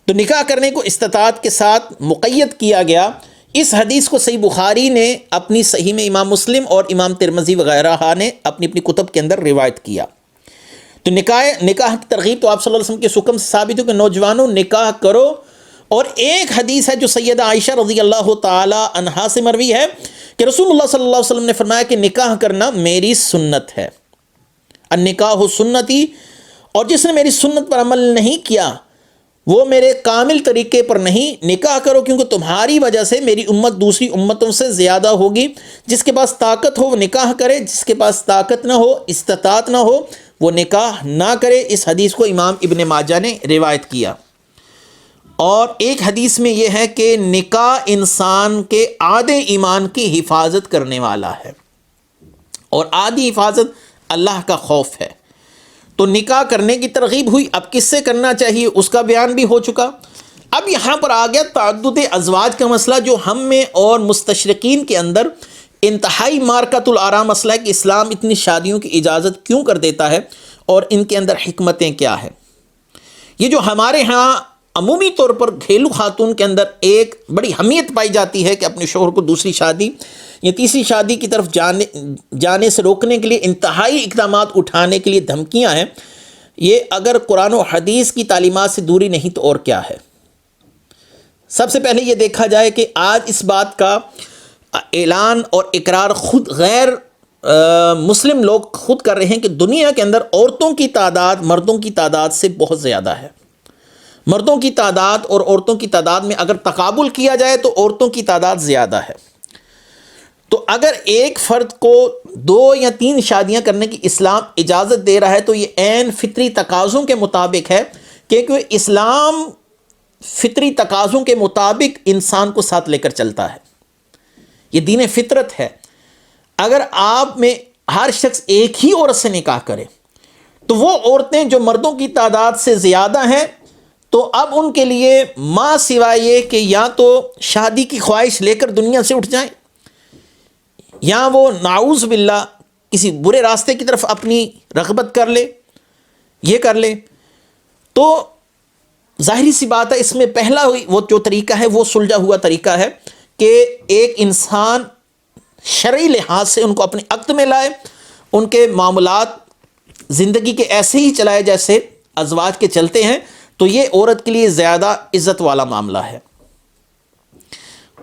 تو نکاح کرنے کو استطاعت کے ساتھ مقید کیا گیا۔ اس حدیث کو صحیح بخاری نے اپنی صحیح میں، امام مسلم اور امام ترمذی وغیرہ نے اپنی اپنی کتب کے اندر روایت کیا۔ تو نکاح کی ترغیب تو آپ صلی اللہ علیہ وسلم کے حکم سے ثابت ہو کہ نوجوانوں نکاح کرو۔ اور ایک حدیث ہے جو سیدہ عائشہ رضی اللہ تعالی عنہا سے مروی ہے کہ رسول اللہ صلی اللہ علیہ وسلم نے فرمایا کہ نکاح کرنا میری سنت ہے، النکاح سنتی، اور جس نے میری سنت پر عمل نہیں کیا وہ میرے کامل طریقے پر نہیں۔ نکاح کرو کیونکہ تمہاری وجہ سے میری امت دوسری امتوں سے زیادہ ہوگی۔ جس کے پاس طاقت ہو وہ نکاح کرے، جس کے پاس طاقت نہ ہو، استطاعت نہ ہو، وہ نکاح نہ کرے۔ اس حدیث کو امام ابن ماجہ نے روایت کیا۔ اور ایک حدیث میں یہ ہے کہ نکاح انسان کے آدھے ایمان کی حفاظت کرنے والا ہے، اور آدھی حفاظت اللہ کا خوف ہے۔ تو نکاح کرنے کی ترغیب ہوئی۔ اب کس سے کرنا چاہیے اس کا بیان بھی ہو چکا۔ اب یہاں پر آ گیا تعدد ازواج کا مسئلہ، جو ہم میں اور مستشرقین کے اندر انتہائی مارکۃ الآراء مسئلہ ہے کہ اسلام اتنی شادیوں کی اجازت کیوں کر دیتا ہے اور ان کے اندر حکمتیں کیا ہیں۔ یہ جو ہمارے ہاں عمومی طور پر گھریلو خاتون کے اندر ایک بڑی حمیت پائی جاتی ہے کہ اپنے شوہر کو دوسری شادی یا تیسری شادی کی طرف جانے سے روکنے کے لیے انتہائی اقدامات اٹھانے کے لیے دھمکیاں ہیں، یہ اگر قرآن و حدیث کی تعلیمات سے دوری نہیں تو اور کیا ہے۔ سب سے پہلے یہ دیکھا جائے کہ آج اس بات کا اعلان اور اقرار خود غیر مسلم لوگ خود کر رہے ہیں کہ دنیا کے اندر عورتوں کی تعداد مردوں کی تعداد سے بہت زیادہ ہے۔ مردوں کی تعداد اور عورتوں کی تعداد میں اگر تقابل کیا جائے تو عورتوں کی تعداد زیادہ ہے۔ تو اگر ایک فرد کو 2 یا 3 شادیاں کرنے کی اسلام اجازت دے رہا ہے تو یہ عین فطری تقاضوں کے مطابق ہے، کیونکہ اسلام فطری تقاضوں کے مطابق انسان کو ساتھ لے کر چلتا ہے۔ یہ دین فطرت ہے۔ اگر آپ میں ہر شخص ایک ہی عورت سے نکاح کرے تو وہ عورتیں جو مردوں کی تعداد سے زیادہ ہیں، تو اب ان کے لیے ماں سوائے یہ کہ یا تو شادی کی خواہش لے کر دنیا سے اٹھ جائیں، یا وہ نعوذ باللہ کسی برے راستے کی طرف اپنی رغبت کر لے، یہ کر لے، تو ظاہری سی بات ہے اس میں پہلا وہ جو طریقہ ہے وہ سلجھا ہوا طریقہ ہے کہ ایک انسان شرعی لحاظ سے ان کو اپنے عقد میں لائے، ان کے معاملات زندگی کے ایسے ہی چلائے جیسے ازواج کے چلتے ہیں، تو یہ عورت کے لیے زیادہ عزت والا معاملہ ہے۔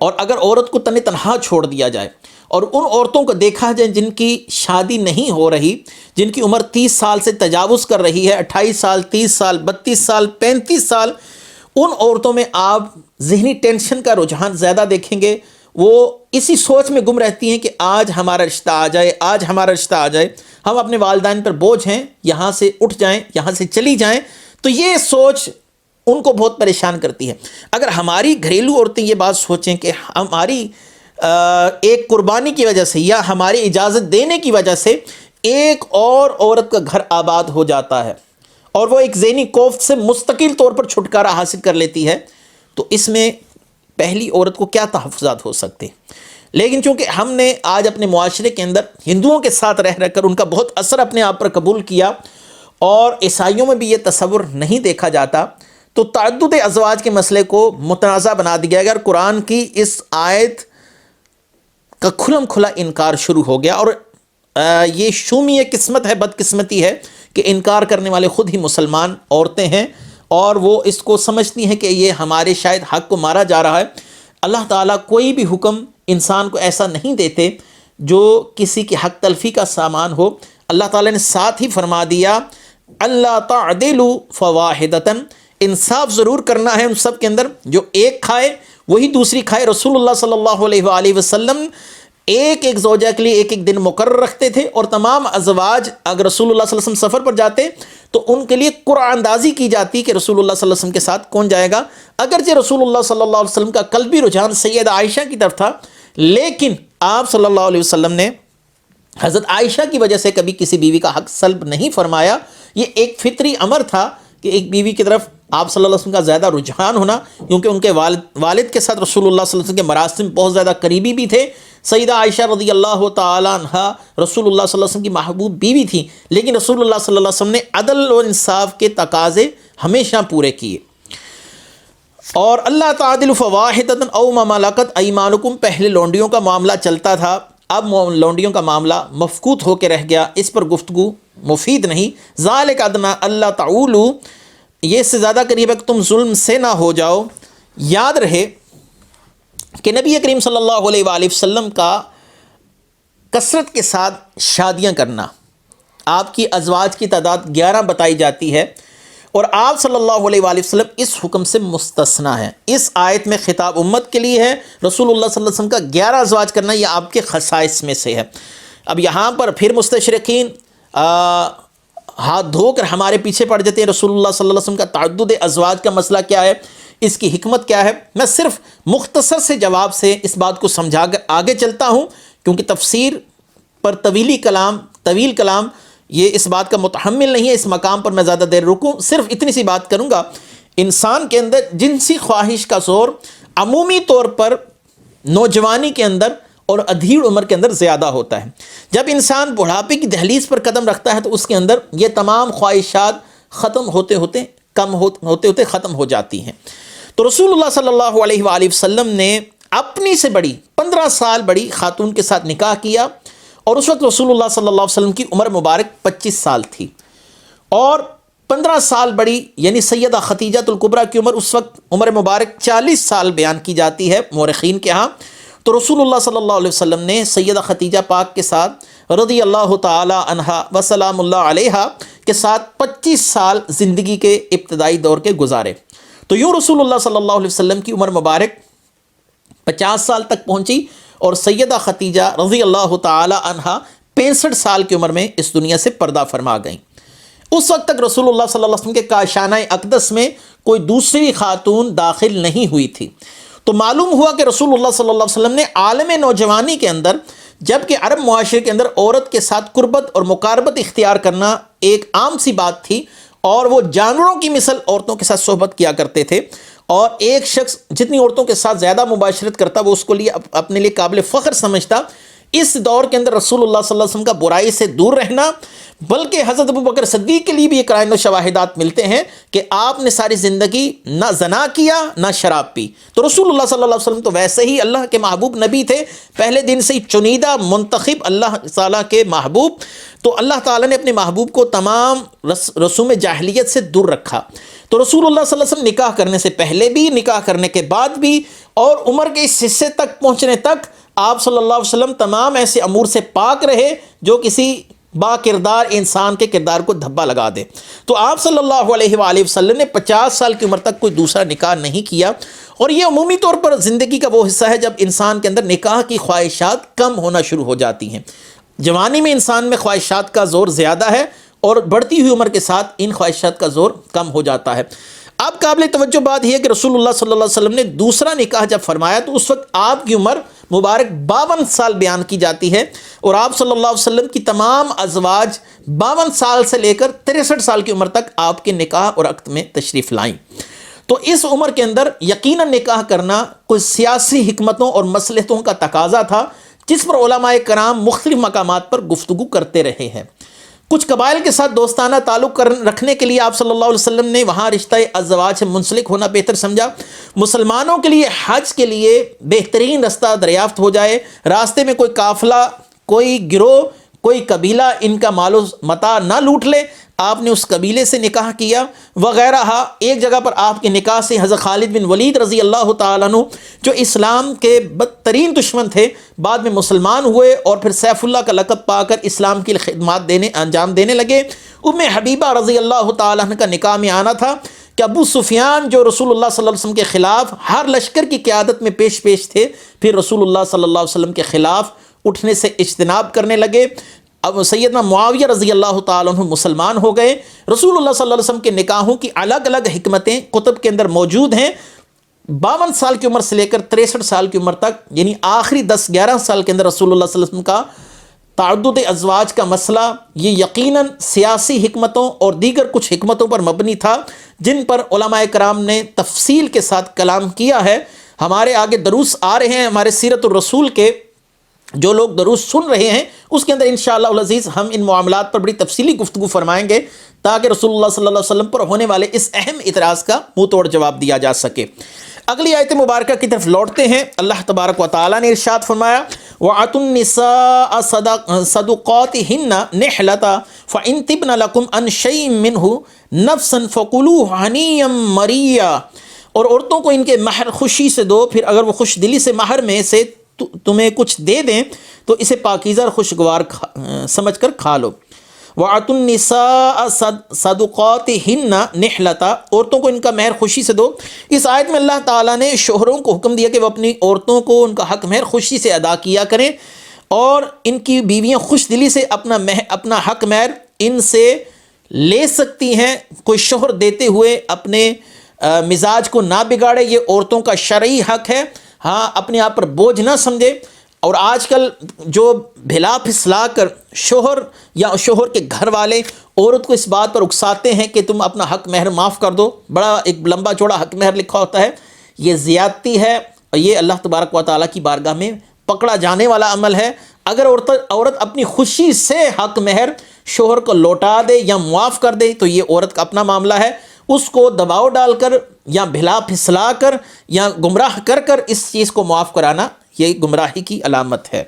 اور اگر عورت کو تنہا چھوڑ دیا جائے اور ان عورتوں کو دیکھا جائے جن کی شادی نہیں ہو رہی، جن کی عمر 30 سال سے تجاوز کر رہی ہے، 28 سال، 30 سال، 32 سال، 35 سال، ان عورتوں میں آپ ذہنی ٹینشن کا رجحان زیادہ دیکھیں گے۔ وہ اسی سوچ میں گم رہتی ہیں کہ آج ہمارا رشتہ آ جائے، آج ہمارا رشتہ آ جائے، ہم اپنے والدین پر بوجھ ہیں، یہاں سے اٹھ جائیں، یہاں سے چلی جائیں۔ تو یہ سوچ ان کو بہت پریشان کرتی ہے۔ اگر ہماری گھریلو عورتیں یہ بات سوچیں کہ ہماری ایک قربانی کی وجہ سے یا ہماری اجازت دینے کی وجہ سے ایک اور عورت کا گھر آباد ہو جاتا ہے اور وہ ایک ذہنی کوفت سے مستقل طور پر چھٹکارا حاصل کر لیتی ہے، تو اس میں پہلی عورت کو کیا تحفظات ہو سکتے۔ لیکن چونکہ ہم نے آج اپنے معاشرے کے اندر ہندوؤں کے ساتھ رہ کر ان کا بہت اثر اپنے آپ پر قبول کیا اور عیسائیوں میں بھی یہ تصور نہیں دیکھا جاتا، تو تعدد ازواج کے مسئلے کو متنازع بنا دیا گیا، اور قرآن کی اس آیت کا کھلم کھلا انکار شروع ہو گیا۔ اور یہ شومی قسمت ہے، بدقسمتی ہے کہ انکار کرنے والے خود ہی مسلمان عورتیں ہیں، اور وہ اس کو سمجھتی ہیں کہ یہ ہمارے شاید حق کو مارا جا رہا ہے۔ اللہ تعالیٰ کوئی بھی حکم انسان کو ایسا نہیں دیتے جو کسی کی حق تلفی کا سامان ہو۔ اللہ تعالیٰ نے ساتھ ہی فرما دیا اللہ تعدلوا فواحدۃ، انصاف ضرور کرنا ہے ان سب کے اندر، جو ایک کھائے وہی دوسری کھائے۔ رسول اللہ صلی اللہ علیہ وآلہ وسلم ایک ایک زوجہ کے لیے ایک ایک دن مقرر رکھتے تھے، اور تمام ازواج اگر رسول اللہ صلی اللہ علیہ وسلم سفر پر جاتے تو ان کے لیے قرعہ اندازی کی جاتی کہ رسول اللہ صلی اللہ علیہ وسلم کے ساتھ کون جائے گا۔ اگرچہ رسول اللہ صلی اللہ علیہ وسلم کا قلبی رجحان سیدہ عائشہ کی طرف تھا، لیکن آپ صلی اللہ علیہ وسلم نے حضرت عائشہ کی وجہ سے کبھی کسی بیوی کا حق سلب نہیں فرمایا۔ یہ ایک فطری امر تھا کہ ایک بیوی کی طرف آپ صلی اللہ علیہ وسلم کا زیادہ رجحان ہونا، کیونکہ ان کے والد کے ساتھ رسول اللہ صلی اللہ علیہ وسلم کے مراسم بہت زیادہ قریبی بھی تھے۔ سیدہ عائشہ رضی اللہ تعالیٰ عنہ رسول اللہ صلی اللہ علیہ وسلم کی محبوب بیوی تھی، لیکن رسول اللہ صلی اللہ علیہ وسلم نے عدل و انصاف کے تقاضے ہمیشہ پورے کیے۔ اور اللہ تعدلوا فواحدۃ او ما ملکت ایمانکم، پہلے لونڈیوں کا معاملہ چلتا تھا، اب لونڈیوں کا معاملہ مفقود ہو کے رہ گیا، اس پر گفتگو مفید نہیں۔ ذالک ادنی اللہ تعولوا، یہ اس سے زیادہ قریب ہے کہ تم ظلم سے نہ ہو جاؤ۔ یاد رہے کہ نبی کریم صلی اللہ علیہ وآلہ وسلم کا کثرت کے ساتھ شادیاں کرنا، آپ کی ازواج کی تعداد 11 بتائی جاتی ہے، اور آپ صلی اللہ علیہ وآلہ وسلم اس حکم سے مستثنا ہے۔ اس آیت میں خطاب امت کے لیے ہے، رسول اللہ صلی اللہ علیہ وسلم کا 11 ازواج کرنا یہ آپ کے خصائص میں سے ہے۔ اب یہاں پر پھر مستشرقین ہاتھ دھو کر ہمارے پیچھے پڑ جاتے ہیں، رسول اللہ صلی اللہ علیہ وسلم کا تعدد ازواج کا مسئلہ کیا ہے، اس کی حکمت کیا ہے۔ میں صرف مختصر سے جواب سے اس بات کو سمجھا کر آگے چلتا ہوں، کیونکہ تفسیر پر طویل کلام یہ اس بات کا متحمل نہیں ہے، اس مقام پر میں زیادہ دیر رکوں۔ صرف اتنی سی بات کروں گا، انسان کے اندر جنسی خواہش کا زور عمومی طور پر نوجوانی کے اندر اور ادھیڑ عمر کے اندر زیادہ ہوتا ہے۔ جب انسان بڑھاپے کی دہلیز پر قدم رکھتا ہے تو اس کے اندر یہ تمام خواہشات ختم ہوتے ختم ہو جاتی ہیں۔ تو رسول اللہ صلی اللہ علیہ وآلہ وسلم نے اپنی سے بڑی 15 سال بڑی خاتون کے ساتھ نکاح کیا، اور اس وقت رسول اللہ صلی اللہ علیہ وسلم کی عمر مبارک 25 سال تھی، اور 15 سال بڑی یعنی سیدہ خدیجہ الکبریٰ کی عمر اس وقت عمر مبارک 40 سال بیان کی جاتی ہے مورخین کے ہاں۔ تو رسول اللہ صلی اللہ علیہ وسلم نے سیدہ خدیجہ پاک کے ساتھ رضی اللہ تعالی عنہا وسلام اللہ علیہا کے ساتھ 25 سال زندگی کے ابتدائی دور کے گزارے۔ تو یوں رسول اللہ صلی اللہ علیہ وسلم کی عمر مبارک 50 سال تک پہنچی، اور سیدہ خدیجہ رضی اللہ تعالی عنہا 65 سال کی عمر میں اس دنیا سے پردہ فرما گئیں۔ اس وقت تک رسول اللہ صلی اللہ علیہ وسلم کے کاشانہ اقدس میں کوئی دوسری خاتون داخل نہیں ہوئی تھی۔ تو معلوم ہوا کہ رسول اللہ صلی اللہ علیہ وسلم نے عالم نوجوانی کے اندر، جبکہ عرب معاشرے کے اندر عورت کے ساتھ قربت اور مقاربت اختیار کرنا ایک عام سی بات تھی، اور وہ جانوروں کی مثل عورتوں کے ساتھ صحبت کیا کرتے تھے، اور ایک شخص جتنی عورتوں کے ساتھ زیادہ مباشرت کرتا وہ اس کو لیے اپنے لیے قابل فخر سمجھتا۔ اس دور کے اندر رسول اللہ صلی اللہ علیہ وسلم کا برائی سے دور رہنا، بلکہ حضرت ابوبکر صدیق کے لیے بھی یہ قرائن و شواہدات ملتے ہیں کہ آپ نے ساری زندگی نہ زنا کیا نہ شراب پی۔ تو رسول اللہ صلی اللہ علیہ وسلم تو ویسے ہی اللہ کے محبوب نبی تھے، پہلے دن سے ہی چنیدہ منتخب اللہ تعالیٰ کے محبوب۔ تو اللہ تعالیٰ نے اپنے محبوب کو تمام رسوم جاہلیت سے دور رکھا۔ تو رسول اللہ صلی اللہ علیہ وسلم نکاح کرنے سے پہلے بھی، نکاح کرنے کے بعد بھی، اور عمر کے اس حصے تک پہنچنے تک آپ صلی اللہ علیہ وسلم تمام ایسے امور سے پاک رہے جو کسی با کردار انسان کے کردار کو دھبا لگا دے۔ تو آپ صلی اللہ علیہ وآلہ وسلم نے 50 سال کی عمر تک کوئی دوسرا نکاح نہیں کیا، اور یہ عمومی طور پر زندگی کا وہ حصہ ہے جب انسان کے اندر نکاح کی خواہشات کم ہونا شروع ہو جاتی ہیں۔ جوانی میں انسان میں خواہشات کا زور زیادہ ہے، اور بڑھتی ہوئی عمر کے ساتھ ان خواہشات کا زور کم ہو جاتا ہے۔ اب قابل توجہ بات یہ ہے کہ رسول اللہ صلی اللہ علیہ وسلم نے دوسرا نکاح جب فرمایا تو اس وقت آپ کی عمر مبارک 52 سال بیان کی جاتی ہے، اور آپ صلی اللہ علیہ وسلم کی تمام ازواج 52 سال سے لے کر 63 سال کی عمر تک آپ کے نکاح اور عقد میں تشریف لائیں۔ تو اس عمر کے اندر یقیناً نکاح کرنا کوئی سیاسی حکمتوں اور مصلحتوں کا تقاضا تھا، جس پر علماء کرام مختلف مقامات پر گفتگو کرتے رہے ہیں۔ کچھ قبائل کے ساتھ دوستانہ تعلق رکھنے کے لیے آپ صلی اللہ علیہ وسلم نے وہاں رشتہ ازواج سے منسلک ہونا بہتر سمجھا۔ مسلمانوں کے لیے حج کے لیے بہترین رستہ دریافت ہو جائے، راستے میں کوئی قافلہ، کوئی گروہ، کوئی قبیلہ ان کا مال و متاع نہ لوٹ لے، آپ نے اس قبیلے سے نکاح کیا وغیرہ۔ ایک جگہ پر آپ کے نکاح سے حضرت خالد بن ولید رضی اللہ تعالیٰ عنہ جو اسلام کے بدترین دشمن تھے، بعد میں مسلمان ہوئے اور پھر سیف اللہ کا لقب پا کر اسلام کی خدمات انجام دینے لگے۔ ام حبیبہ رضی اللہ تعالیٰ عنہ کا نکاح میں آنا تھا کہ ابو سفیان جو رسول اللہ صلی اللہ علیہ وسلم کے خلاف ہر لشکر کی قیادت میں پیش تھے، پھر رسول اللہ صلی اللہ علیہ وسلم کے خلاف اٹھنے سے اجتناب کرنے لگے۔ اب سیدنا معاویہ رضی اللہ تعالیٰ عنہ مسلمان ہو گئے۔ رسول اللہ صلی اللہ علیہ وسلم کے نکاحوں کی الگ الگ حکمتیں کتب کے اندر موجود ہیں۔ 52 سال کی عمر سے لے کر 63 سال کی عمر تک، یعنی آخری 10-11 سال کے اندر رسول اللہ صلی اللہ علیہ وسلم کا تعدد ازواج کا مسئلہ یہ یقیناً سیاسی حکمتوں اور دیگر کچھ حکمتوں پر مبنی تھا، جن پر علماء کرام نے تفصیل کے ساتھ کلام کیا ہے۔ ہمارے آگے دروس آ رہے ہیں، ہمارے سیرت الرسول کے جو لوگ دروس سن رہے ہیں اس کے اندر انشاءاللہ العزیز ہم ان معاملات پر بڑی تفصیلی گفتگو فرمائیں گے تاکہ رسول اللہ صلی اللہ علیہ وسلم پر ہونے والے اس اہم اعتراض کا منہ توڑ جواب دیا جا سکے۔ اگلی آیت مبارکہ کی طرف لوٹتے ہیں۔ اللہ تبارک و تعالیٰ نے ارشاد فرمایا وَآتُوا النِّسَاءَ صَدُقَاتِهِنَّ نِحْلَةً فَإِن طِبْنَ لَكُمْ عَن شَيْءٍ مِّنْهُ نَفْسًا فَكُلُوهُ هَنِيًّا مَرِيًّا، اور عورتوں کو ان کے مہر خوشی سے دو، پھر اگر وہ خوش دلی سے مہر میں سے تمہیں کچھ دے دیں تو اسے پاکیزہ اور خوشگوار سمجھ کر کھا لو۔ وَآتُوا النِّسَاءَ صَدُقَاتِهِنَّ نِحْلَةً، عورتوں کو ان کا مہر خوشی سے دو۔ اس آیت میں اللہ تعالیٰ نے شوہروں کو حکم دیا کہ وہ اپنی عورتوں کو ان کا حق مہر خوشی سے ادا کیا کریں، اور ان کی بیویاں خوش دلی سے اپنا حق مہر ان سے لے سکتی ہیں۔ کوئی شوہر دیتے ہوئے اپنے مزاج کو نہ بگاڑے، یہ عورتوں کا شرعی حق ہے، ہاں اپنے آپ پر بوجھ نہ سمجھے۔ اور آج کل جو بھلا پھسلا کر شوہر یا شوہر کے گھر والے عورت کو اس بات پر اکساتے ہیں کہ تم اپنا حق مہر معاف کر دو، بڑا ایک لمبا چوڑا حق مہر لکھا ہوتا ہے، یہ زیادتی ہے اور یہ اللہ تبارک و تعالیٰ کی بارگاہ میں پکڑا جانے والا عمل ہے۔ اگر عورت اپنی خوشی سے حق مہر شوہر کو لوٹا دے یا معاف کر دے تو یہ عورت کا اپنا معاملہ ہے، اس کو دباؤ ڈال کر یا بھلا پھسلا کر یا گمراہ کر اس چیز کو معاف کرانا یہ گمراہی کی علامت ہے۔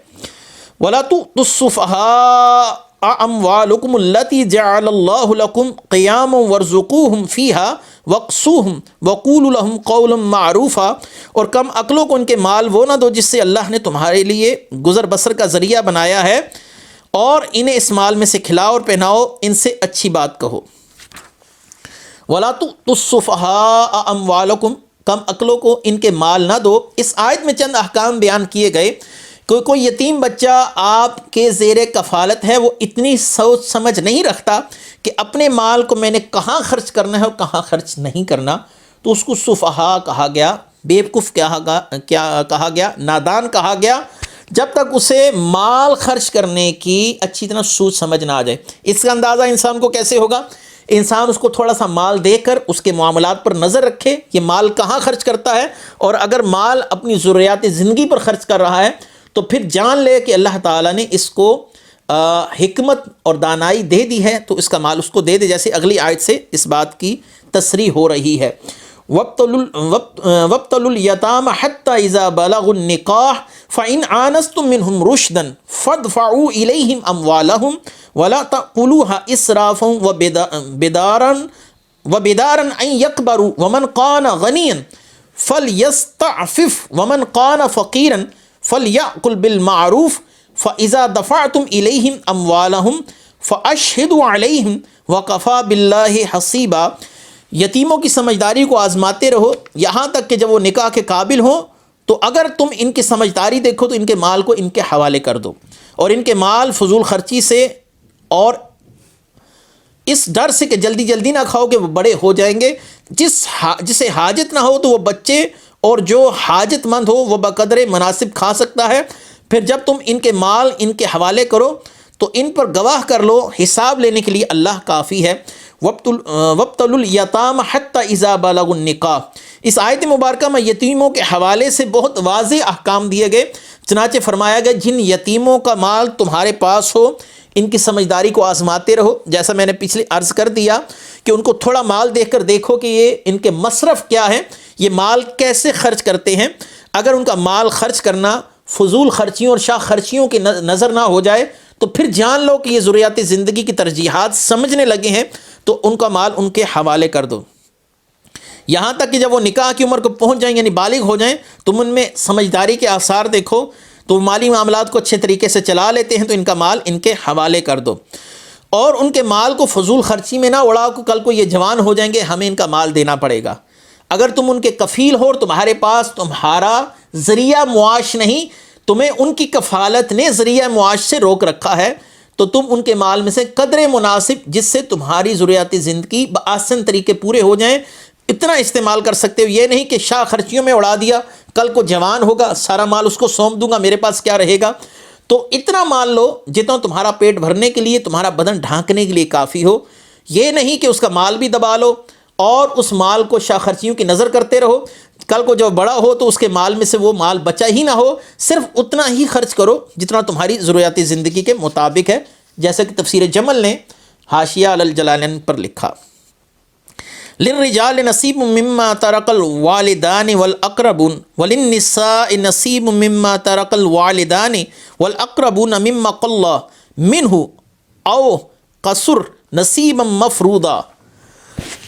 وَلَا تُؤْتُوا السُّفَهَاءَ أَمْوَالَكُمُ الَّتِي جَعَلَ اللَّهُ لَكُمْ قِيَامًا وَارْزُقُوهُمْ فِيهَا وَاقْسُوهُمْ وَقُولُوا لَهُمْ قَوْلًا مَّعْرُوفًا، اور کم عقلوں کو ان کے مال وہ نہ دو جس سے اللہ نے تمہارے لیے گزر بسر کا ذریعہ بنایا ہے، اور انہیں اس مال میں سے کھلاؤ اور پہناؤ، ان سے اچھی بات کہو۔ وَلَا تُؤْتُوا السُّفَهَاءَ أَمْوَالَكُمْ، کم عقلوں کو ان کے مال نہ دو۔ اس آیت میں چند احکام بیان کیے گئے۔ کوئی یتیم بچہ آپ کے زیر کفالت ہے، وہ اتنی سوچ سمجھ نہیں رکھتا کہ اپنے مال کو میں نے کہاں خرچ کرنا ہے اور کہاں خرچ نہیں کرنا، تو اس کو سفہا کہا گیا، بیوقوف کہا گیا، نادان کہا گیا، جب تک اسے مال خرچ کرنے کی اچھی طرح سوچ سمجھ نہ آ جائے۔ اس کا اندازہ انسان کو کیسے ہوگا؟ انسان اس کو تھوڑا سا مال دے کر اس کے معاملات پر نظر رکھے، یہ مال کہاں خرچ کرتا ہے، اور اگر مال اپنی ضروریات زندگی پر خرچ کر رہا ہے تو پھر جان لے کہ اللہ تعالیٰ نے اس کو حکمت اور دانائی دے دی ہے، تو اس کا مال اس کو دے دے، جیسے اگلی آیت سے اس بات کی تصریح ہو رہی ہے۔ وَابْتَلُوا الْيَتَامَ حَتَّى إِذَا بَلَغُوا النِّكَاحَ فَإِنْ آنَسْتُم مِّنْهُمْ رُشْدًا فَادْفَعُوا إِلَيْهِمْ أَمْوَالَهُمْ وَلَا تَأْكُلُوهَا إِسْرَافًا وَبِدَارًا أَن يَكْبَرُوا وَمَنْ كَانَ غَنِيًّا فَلْيَسْتَعْفِفْ وَمَنْ كَانَ فَقِيرًا فَلْيَأْكُلْ بِالْمَعْرُوفِ فَإِذَا دَفَعْتُمْ إِلَيْهِمْ أَمْوَالَهُمْ فَأَشْهِدُوا عَلَيْهِمْ وَكَفَى بِاللَّهِ حَسِيبًا۔ یتیموں کی سمجھداری کو آزماتے رہو یہاں تک کہ جب وہ نکاح کے قابل ہوں، تو اگر تم ان کی سمجھداری دیکھو تو ان کے مال کو ان کے حوالے کر دو، اور ان کے مال فضول خرچی سے اور اس ڈر سے کہ جلدی جلدی نہ کھاؤ کہ وہ بڑے ہو جائیں گے، جسے حاجت نہ ہو تو وہ بچے، اور جو حاجت مند ہو وہ بقدر مناسب کھا سکتا ہے۔ پھر جب تم ان کے مال ان کے حوالے کرو تو ان پر گواہ کر لو، حساب لینے کے لیے اللہ کافی ہے۔ وَابْتَلُوا الْيَتَامَ حَتَّى إِذَا بَلَغُوا النِّكَاحَ، اس آیت مبارکہ میں یتیموں کے حوالے سے بہت واضح احکام دیے گئے، چنانچہ فرمایا گیا جن یتیموں کا مال تمہارے پاس ہو ان کی سمجھداری کو آزماتے رہو. جیسا میں نے پچھلے عرض کر دیا کہ ان کو تھوڑا مال دیکھ کر دیکھو کہ یہ ان کے مصرف کیا ہے، یہ مال کیسے خرچ کرتے ہیں. اگر ان کا مال خرچ کرنا فضول خرچیوں اور شاہ خرچیوں کی نظر نہ ہو جائے تو پھر جان لو کہ یہ ضروریات زندگی کی ترجیحات سمجھنے لگے ہیں، تو ان کا مال ان کے حوالے کر دو. یہاں تک کہ جب وہ نکاح کی عمر کو پہنچ جائیں یعنی بالغ ہو جائیں، تم ان میں سمجھداری کے آثار دیکھو تو مالی معاملات کو اچھے طریقے سے چلا لیتے ہیں، تو ان کا مال ان کے حوالے کر دو. اور ان کے مال کو فضول خرچی میں نہ اڑاؤ کہ کل کو یہ جوان ہو جائیں گے ہمیں ان کا مال دینا پڑے گا. اگر تم ان کے کفیل ہو اور تمہارے پاس تمہارا ذریعہ معاش نہیں، تمہیں ان کی کفالت نے ذریعہ معاش سے روک رکھا ہے، تو تم ان کے مال میں سے قدر مناسب جس سے تمہاری ضروریات زندگی بآسن طریقے پورے ہو جائیں اتنا استعمال کر سکتے ہو. یہ نہیں کہ شاہ خرچیوں میں اڑا دیا، کل کو جوان ہوگا سارا مال اس کو سونپ دوں گا میرے پاس کیا رہے گا. تو اتنا مال لو جتنا تمہارا پیٹ بھرنے کے لیے، تمہارا بدن ڈھانکنے کے لیے کافی ہو. یہ نہیں کہ اس کا مال بھی دبا لو اور اس مال کو شاہ خرچیوں کی نظر کرتے رہو، کل کو جب بڑا ہو تو اس کے مال میں سے وہ مال بچا ہی نہ ہو. صرف اتنا ہی خرچ کرو جتنا تمہاری ضروریات زندگی کے مطابق ہے، جیسا کہ تفسیر جمل نے حاشیہ علی الجلالین پر لکھا. للرجال نصیب مما ترک الوالدان والاقربون وللنساء نصیب مما ترک الوالدان والاقربون مما قل منہ او قصر نصیبا مفروضا.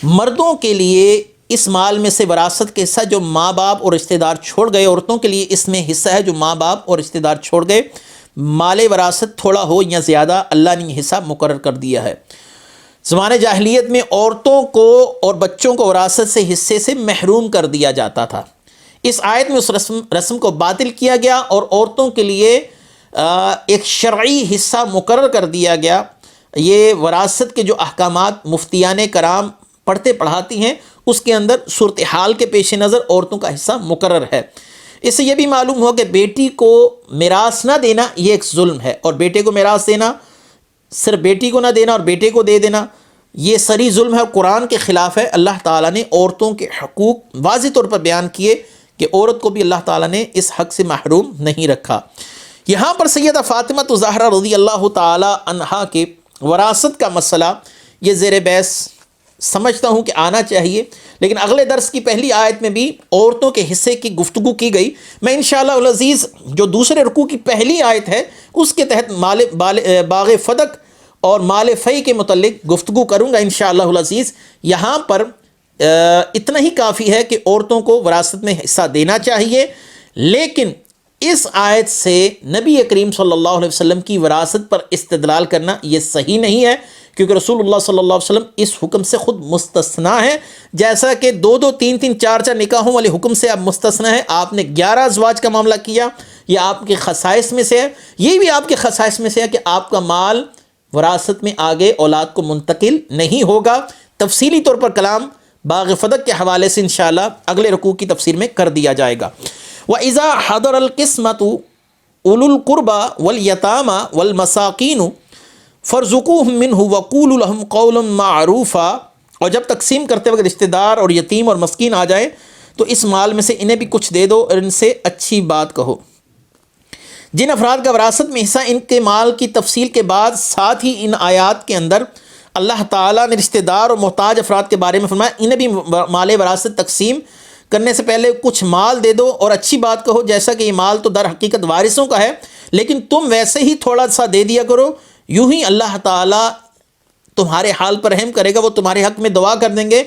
مردوں کے لیے اس مال میں سے وراثت کے حصہ جو ماں باپ اور رشتہ دار چھوڑ گئے، عورتوں کے لیے اس میں حصہ ہے جو ماں باپ اور رشتہ دار چھوڑ گئے. مال وراثت تھوڑا ہو یا زیادہ اللہ نے یہ حصہ مقرر کر دیا ہے. زمانہ جاہلیت میں عورتوں کو اور بچوں کو وراثت سے حصے سے محروم کر دیا جاتا تھا. اس آیت میں اس رسم کو باطل کیا گیا اور عورتوں کے لیے ایک شرعی حصہ مقرر کر دیا گیا. یہ وراثت کے جو احکامات مفتیان کرام پڑھتے پڑھاتی ہیں اس کے اندر صورتحال کے پیش نظر عورتوں کا حصہ مقرر ہے. اس سے یہ بھی معلوم ہو کہ بیٹی کو میراث نہ دینا یہ ایک ظلم ہے، اور بیٹے کو میراث دینا، صرف بیٹی کو نہ دینا اور بیٹے کو دے دینا، یہ سری ظلم ہے اور قرآن کے خلاف ہے. اللہ تعالیٰ نے عورتوں کے حقوق واضح طور پر بیان کیے کہ عورت کو بھی اللہ تعالیٰ نے اس حق سے محروم نہیں رکھا. یہاں پر سیدہ فاطمہ زہرا رضی اللہ تعالیٰ عنہا کے وراثت کا مسئلہ یہ زیر بحث سمجھتا ہوں کہ آنا چاہیے، لیکن اگلے درس کی پہلی آیت میں بھی عورتوں کے حصے کی گفتگو کی گئی. میں انشاءاللہ العزیز جو دوسرے رکوع کی پہلی آیت ہے اس کے تحت باغ فدق اور مال فی کے متعلق گفتگو کروں گا انشاءاللہ العزیز. یہاں پر اتنا ہی کافی ہے کہ عورتوں کو وراثت میں حصہ دینا چاہیے، لیکن اس آیت سے نبی کریم صلی اللہ علیہ وسلم کی وراثت پر استدلال کرنا یہ صحیح نہیں ہے، کیونکہ رسول اللہ صلی اللہ علیہ وسلم اس حکم سے خود مستثنا ہے. جیسا کہ 2 3 4 نکاحوں والے حکم سے آپ مستثنا ہے، آپ نے 11 ازواج کا معاملہ کیا، یہ آپ کے خصائص میں سے ہے. یہ بھی آپ کے خصائص میں سے ہے کہ آپ کا مال وراثت میں آگے اولاد کو منتقل نہیں ہوگا. تفصیلی طور پر کلام باغ فدق کے حوالے سے انشاءاللہ اگلے رکوع کی تفسیر میں کر دیا جائے گا. وَإِذَا حَضَرَ الْقِسْمَةُ أُولُو الْقُرْبَى وَالْيَتَامَى وَالْمَسَاكِينُ فَارْزُقُوهُم مِّنْهُ وَقُولُوا لَهُمْ قَوْلًا مَّعْرُوفًا. اور جب تقسیم کرتے وقت رشتہ دار اور یتیم اور مسکین آ جائے تو اس مال میں سے انہیں بھی کچھ دے دو اور ان سے اچھی بات کہو. جن افراد کا وراثت میں حصہ ان کے مال کی تفصیل کے بعد ساتھ ہی ان آیات کے اندر اللہ تعالیٰ نے رشتہ دار اور محتاج افراد کے بارے میں فرمایا انہیں بھی مال وراثت تقسیم کرنے سے پہلے کچھ مال دے دو اور اچھی بات کہو، جیسا کہ یہ مال تو در حقیقت وارثوں کا ہے لیکن تم ویسے ہی تھوڑا سا دے دیا کرو، یوں ہی اللہ تعالیٰ تمہارے حال پر رحم کرے گا، وہ تمہارے حق میں دعا کر دیں گے.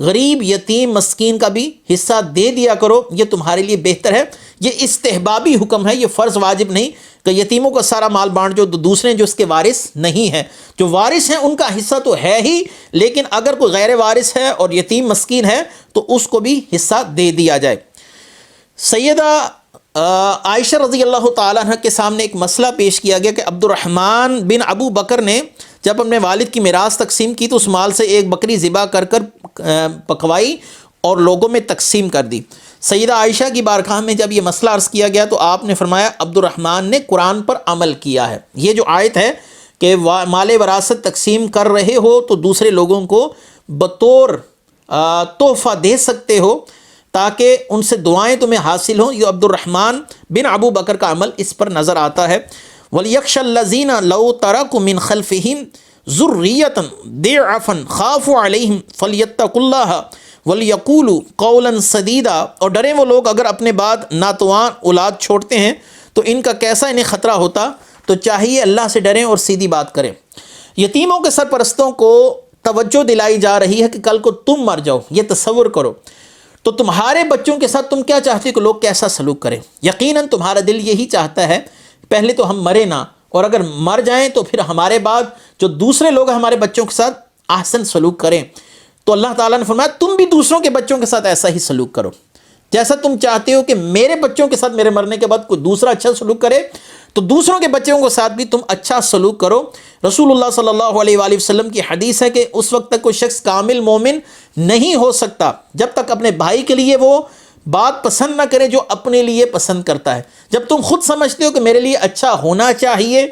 غریب یتیم مسکین کا بھی حصہ دے دیا کرو، یہ تمہارے لیے بہتر ہے. یہ استحبابی حکم ہے، یہ فرض واجب نہیں کہ یتیموں کا سارا مال بانٹ جو دوسرے جو اس کے وارث نہیں ہیں. جو وارث ہیں ان کا حصہ تو ہے ہی، لیکن اگر کوئی غیر وارث ہے اور یتیم مسکین ہے تو اس کو بھی حصہ دے دیا جائے. سیدہ عائشہ رضی اللہ تعالیٰ عنہ کے سامنے ایک مسئلہ پیش کیا گیا کہ عبد الرحمن بن ابو بکر نے جب اپنے والد کی میراث تقسیم کی تو اس مال سے ایک بکری ذبح کر پکوائی اور لوگوں میں تقسیم کر دی. سیدہ عائشہ کی بارگاہ میں جب یہ مسئلہ عرض کیا گیا تو آپ نے فرمایا عبد الرحمن نے قرآن پر عمل کیا ہے. یہ جو آیت ہے کہ مال وراثت تقسیم کر رہے ہو تو دوسرے لوگوں کو بطور تحفہ دے سکتے ہو تاکہ ان سے دعائیں تمہیں حاصل ہوں، یہ عبد الرحمن بن ابو بکر کا عمل اس پر نظر آتا ہے. وَلْيَخْشَ الَّذِينَ لَوْ تَرَكُوا مِنْ خَلْفِهِمْ ذُرِّيَّةً ضِعَافًا خَافُوا عَلَيْهِمْ فَلْيَتَّقُوا اللَّهَ وَلْيَقُولُوا قَوْلًا سَدِيدًا، اور ڈریں وہ لوگ اگر اپنے بعد ناتوان اولاد چھوڑتے ہیں تو ان کا کیسا انہیں خطرہ ہوتا، تو چاہیے اللہ سے ڈریں اور سیدھی بات کریں۔ یتیموں کے سرپرستوں کو توجہ دلائی جا رہی ہے کہ کل کو تم مر جاؤ، یہ تصور کرو تو تمہارے بچوں کے ساتھ تم کیا چاہتے ہو کہ لوگ کیسا سلوک کریں؟ یقیناً تمہارا دل یہی چاہتا ہے پہلے تو ہم مرے نہ، اور اگر مر جائیں تو پھر ہمارے بعد جو دوسرے لوگ ہیں ہمارے بچوں کے ساتھ احسن سلوک کریں۔ تو اللہ تعالیٰ نے فرمایا تم بھی دوسروں کے بچوں کے ساتھ ایسا ہی سلوک کرو، جیسا تم چاہتے ہو کہ میرے بچوں کے ساتھ میرے مرنے کے بعد کوئی دوسرا اچھا سلوک کرے، تو دوسروں کے بچوں کے ساتھ بھی تم اچھا سلوک کرو۔ رسول اللہ صلی اللہ علیہ وآلہ وسلم کی حدیث ہے کہ اس وقت تک کوئی شخص کامل مومن نہیں ہو سکتا جب تک اپنے بھائی کے لیے وہ بات پسند نہ کرے جو اپنے لیے پسند کرتا ہے۔ جب تم خود سمجھتے ہو کہ میرے لیے اچھا ہونا چاہیے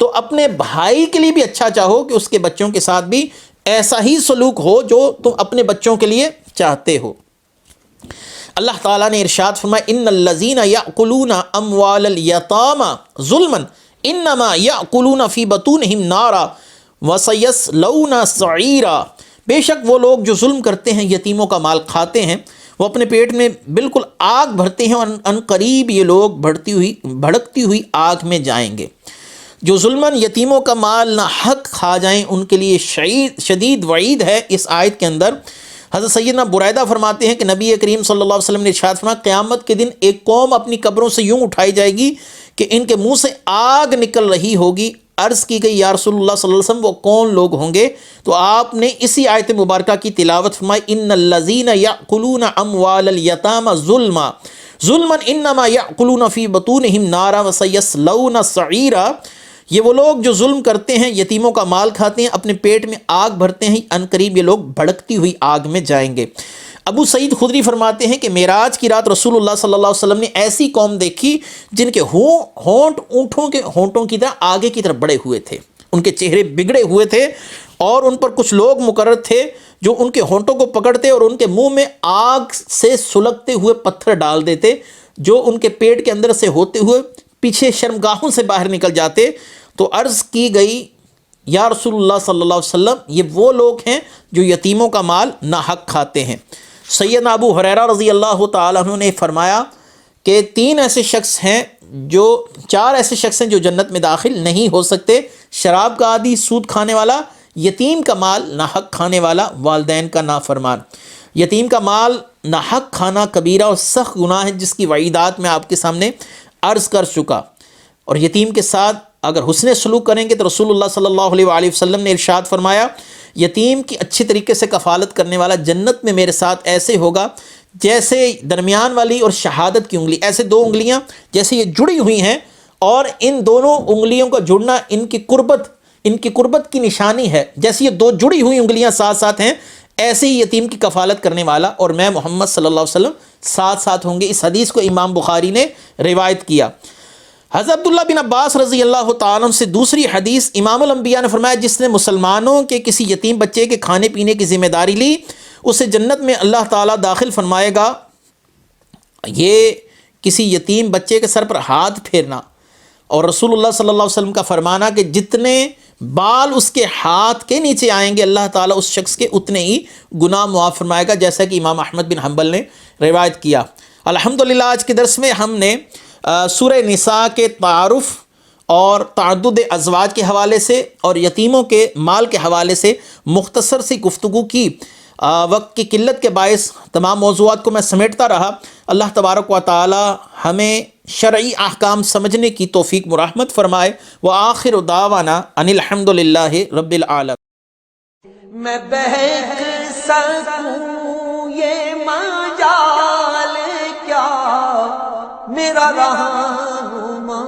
تو اپنے بھائی کے لیے بھی اچھا چاہو کہ اس کے بچوں کے ساتھ بھی ایسا ہی سلوک ہو جو تم اپنے بچوں کے لیے چاہتے ہو۔ اللہ تعالیٰ نے ارشاد فرمایا ان الذین یأکلون اموال الیتامی ظلما انما یأکلون فی بطونہم نارا وسیصلون سعیرا، بے شک وہ لوگ جو ظلم کرتے ہیں یتیموں کا مال کھاتے ہیں وہ اپنے پیٹ میں بالکل آگ بھرتے ہیں اور ان قریب یہ لوگ بھڑکتی ہوئی آگ میں جائیں گے۔ جو ظلماً یتیموں کا مال نہ حق کھا جائیں ان کے لیے شدید وعید ہے۔ اس آیت کے اندر حضرت سیدنا بریدہ فرماتے ہیں کہ نبی کریم صلی اللہ علیہ وسلم نے ارشاد فرمایا قیامت کے دن ایک قوم اپنی قبروں سے یوں اٹھائی جائے گی کہ ان کے منہ سے آگ نکل رہی ہوگی۔ عرض کی گئی یا رسول اللہ صلی اللہ علیہ وسلم وہ کون لوگ ہوں گے؟ تو آپ نے اسی آیت مبارکہ کی تلاوت فرمائی ان الذین یأکلون اموال الیتامی ظلما انما یأکلون فی بطونہم نارا وسیصلون سعیرا، یہ وہ لوگ جو ظلم کرتے ہیں یتیموں کا مال کھاتے ہیں اپنے پیٹ میں آگ بھرتے ہیں، ان قریب یہ لوگ بھڑکتی ہوئی آگ میں جائیں گے۔ ابو سعید خدری فرماتے ہیں کہ معراج کی رات رسول اللہ صلی اللہ علیہ وسلم نے ایسی قوم دیکھی جن کے ہونٹ اونٹوں کے ہونٹوں کی طرح آگے کی طرف بڑھے ہوئے تھے، ان کے چہرے بگڑے ہوئے تھے اور ان پر کچھ لوگ مقرر تھے جو ان کے ہونٹوں کو پکڑتے اور ان کے منہ میں آگ سے سلگتے ہوئے پتھر ڈال دیتے جو ان کے پیٹ کے اندر سے ہوتے ہوئے پیچھے شرمگاہوں سے باہر نکل جاتے۔ تو عرض کی گئی یا رسول اللہ صلی اللہ علیہ وسلم یہ وہ لوگ ہیں جو یتیموں کا مال ناحق کھاتے ہیں۔ سیدنا ابو ہریرہ رضی اللہ تعالیٰ عنہ نے فرمایا کہ چار ایسے شخص ہیں جو جنت میں داخل نہیں ہو سکتے، شراب کا عادی، سود کھانے والا، یتیم کا مال ناحق کھانے والا، والدین کا نافرمان۔ یتیم کا مال ناحق کھانا کبیرہ اور سخت گناہ ہے جس کی وعیدات میں آپ کے سامنے عرض کر چکا، اور یتیم کے ساتھ اگر حسن سلوک کریں گے تو رسول اللہ صلی اللہ علیہ وآلہ وسلم نے ارشاد فرمایا یتیم کی اچھی طریقے سے کفالت کرنے والا جنت میں میرے ساتھ ایسے ہوگا جیسے درمیان والی اور شہادت کی انگلی، ایسے دو انگلیاں جیسے یہ جڑی ہوئی ہیں اور ان دونوں انگلیوں کا جڑنا ان کی قربت کی نشانی ہے، جیسے یہ دو جڑی ہوئی انگلیاں ساتھ ساتھ ہیں ایسے ہی یتیم کی کفالت کرنے والا اور میں محمد صلی اللہ علیہ وسلم ساتھ ساتھ ہوں گے۔ اس حدیث کو امام بخاری نے روایت کیا۔ حضرت عبداللہ بن عباس رضی اللہ تعالیٰ عنہ سے دوسری حدیث، امام الانبیاء نے فرمایا جس نے مسلمانوں کے کسی یتیم بچے کے کھانے پینے کی ذمہ داری لی اسے جنت میں اللہ تعالیٰ داخل فرمائے گا۔ یہ کسی یتیم بچے کے سر پر ہاتھ پھیرنا اور رسول اللہ صلی اللہ علیہ وسلم کا فرمانا کہ جتنے بال اس کے ہاتھ کے نیچے آئیں گے اللہ تعالیٰ اس شخص کے اتنے ہی گناہ معاف فرمائے گا، جیسا کہ امام احمد بن حنبل نے روایت کیا۔ الحمدللہ آج کے درس میں ہم نے سورہ نساء کے تعارف اور تعدد ازواج کے حوالے سے اور یتیموں کے مال کے حوالے سے مختصر سی گفتگو کی۔ وقت کی قلت کے باعث تمام موضوعات کو میں سمیٹتا رہا۔ اللہ تبارک و تعالی ہمیں شرعی احکام سمجھنے کی توفیق مرحمت فرمائے۔ وآخر دعوانا ان الحمد للہ رب العالمین۔ میں بہک سکوں یہ مجال کیا میرا رہنما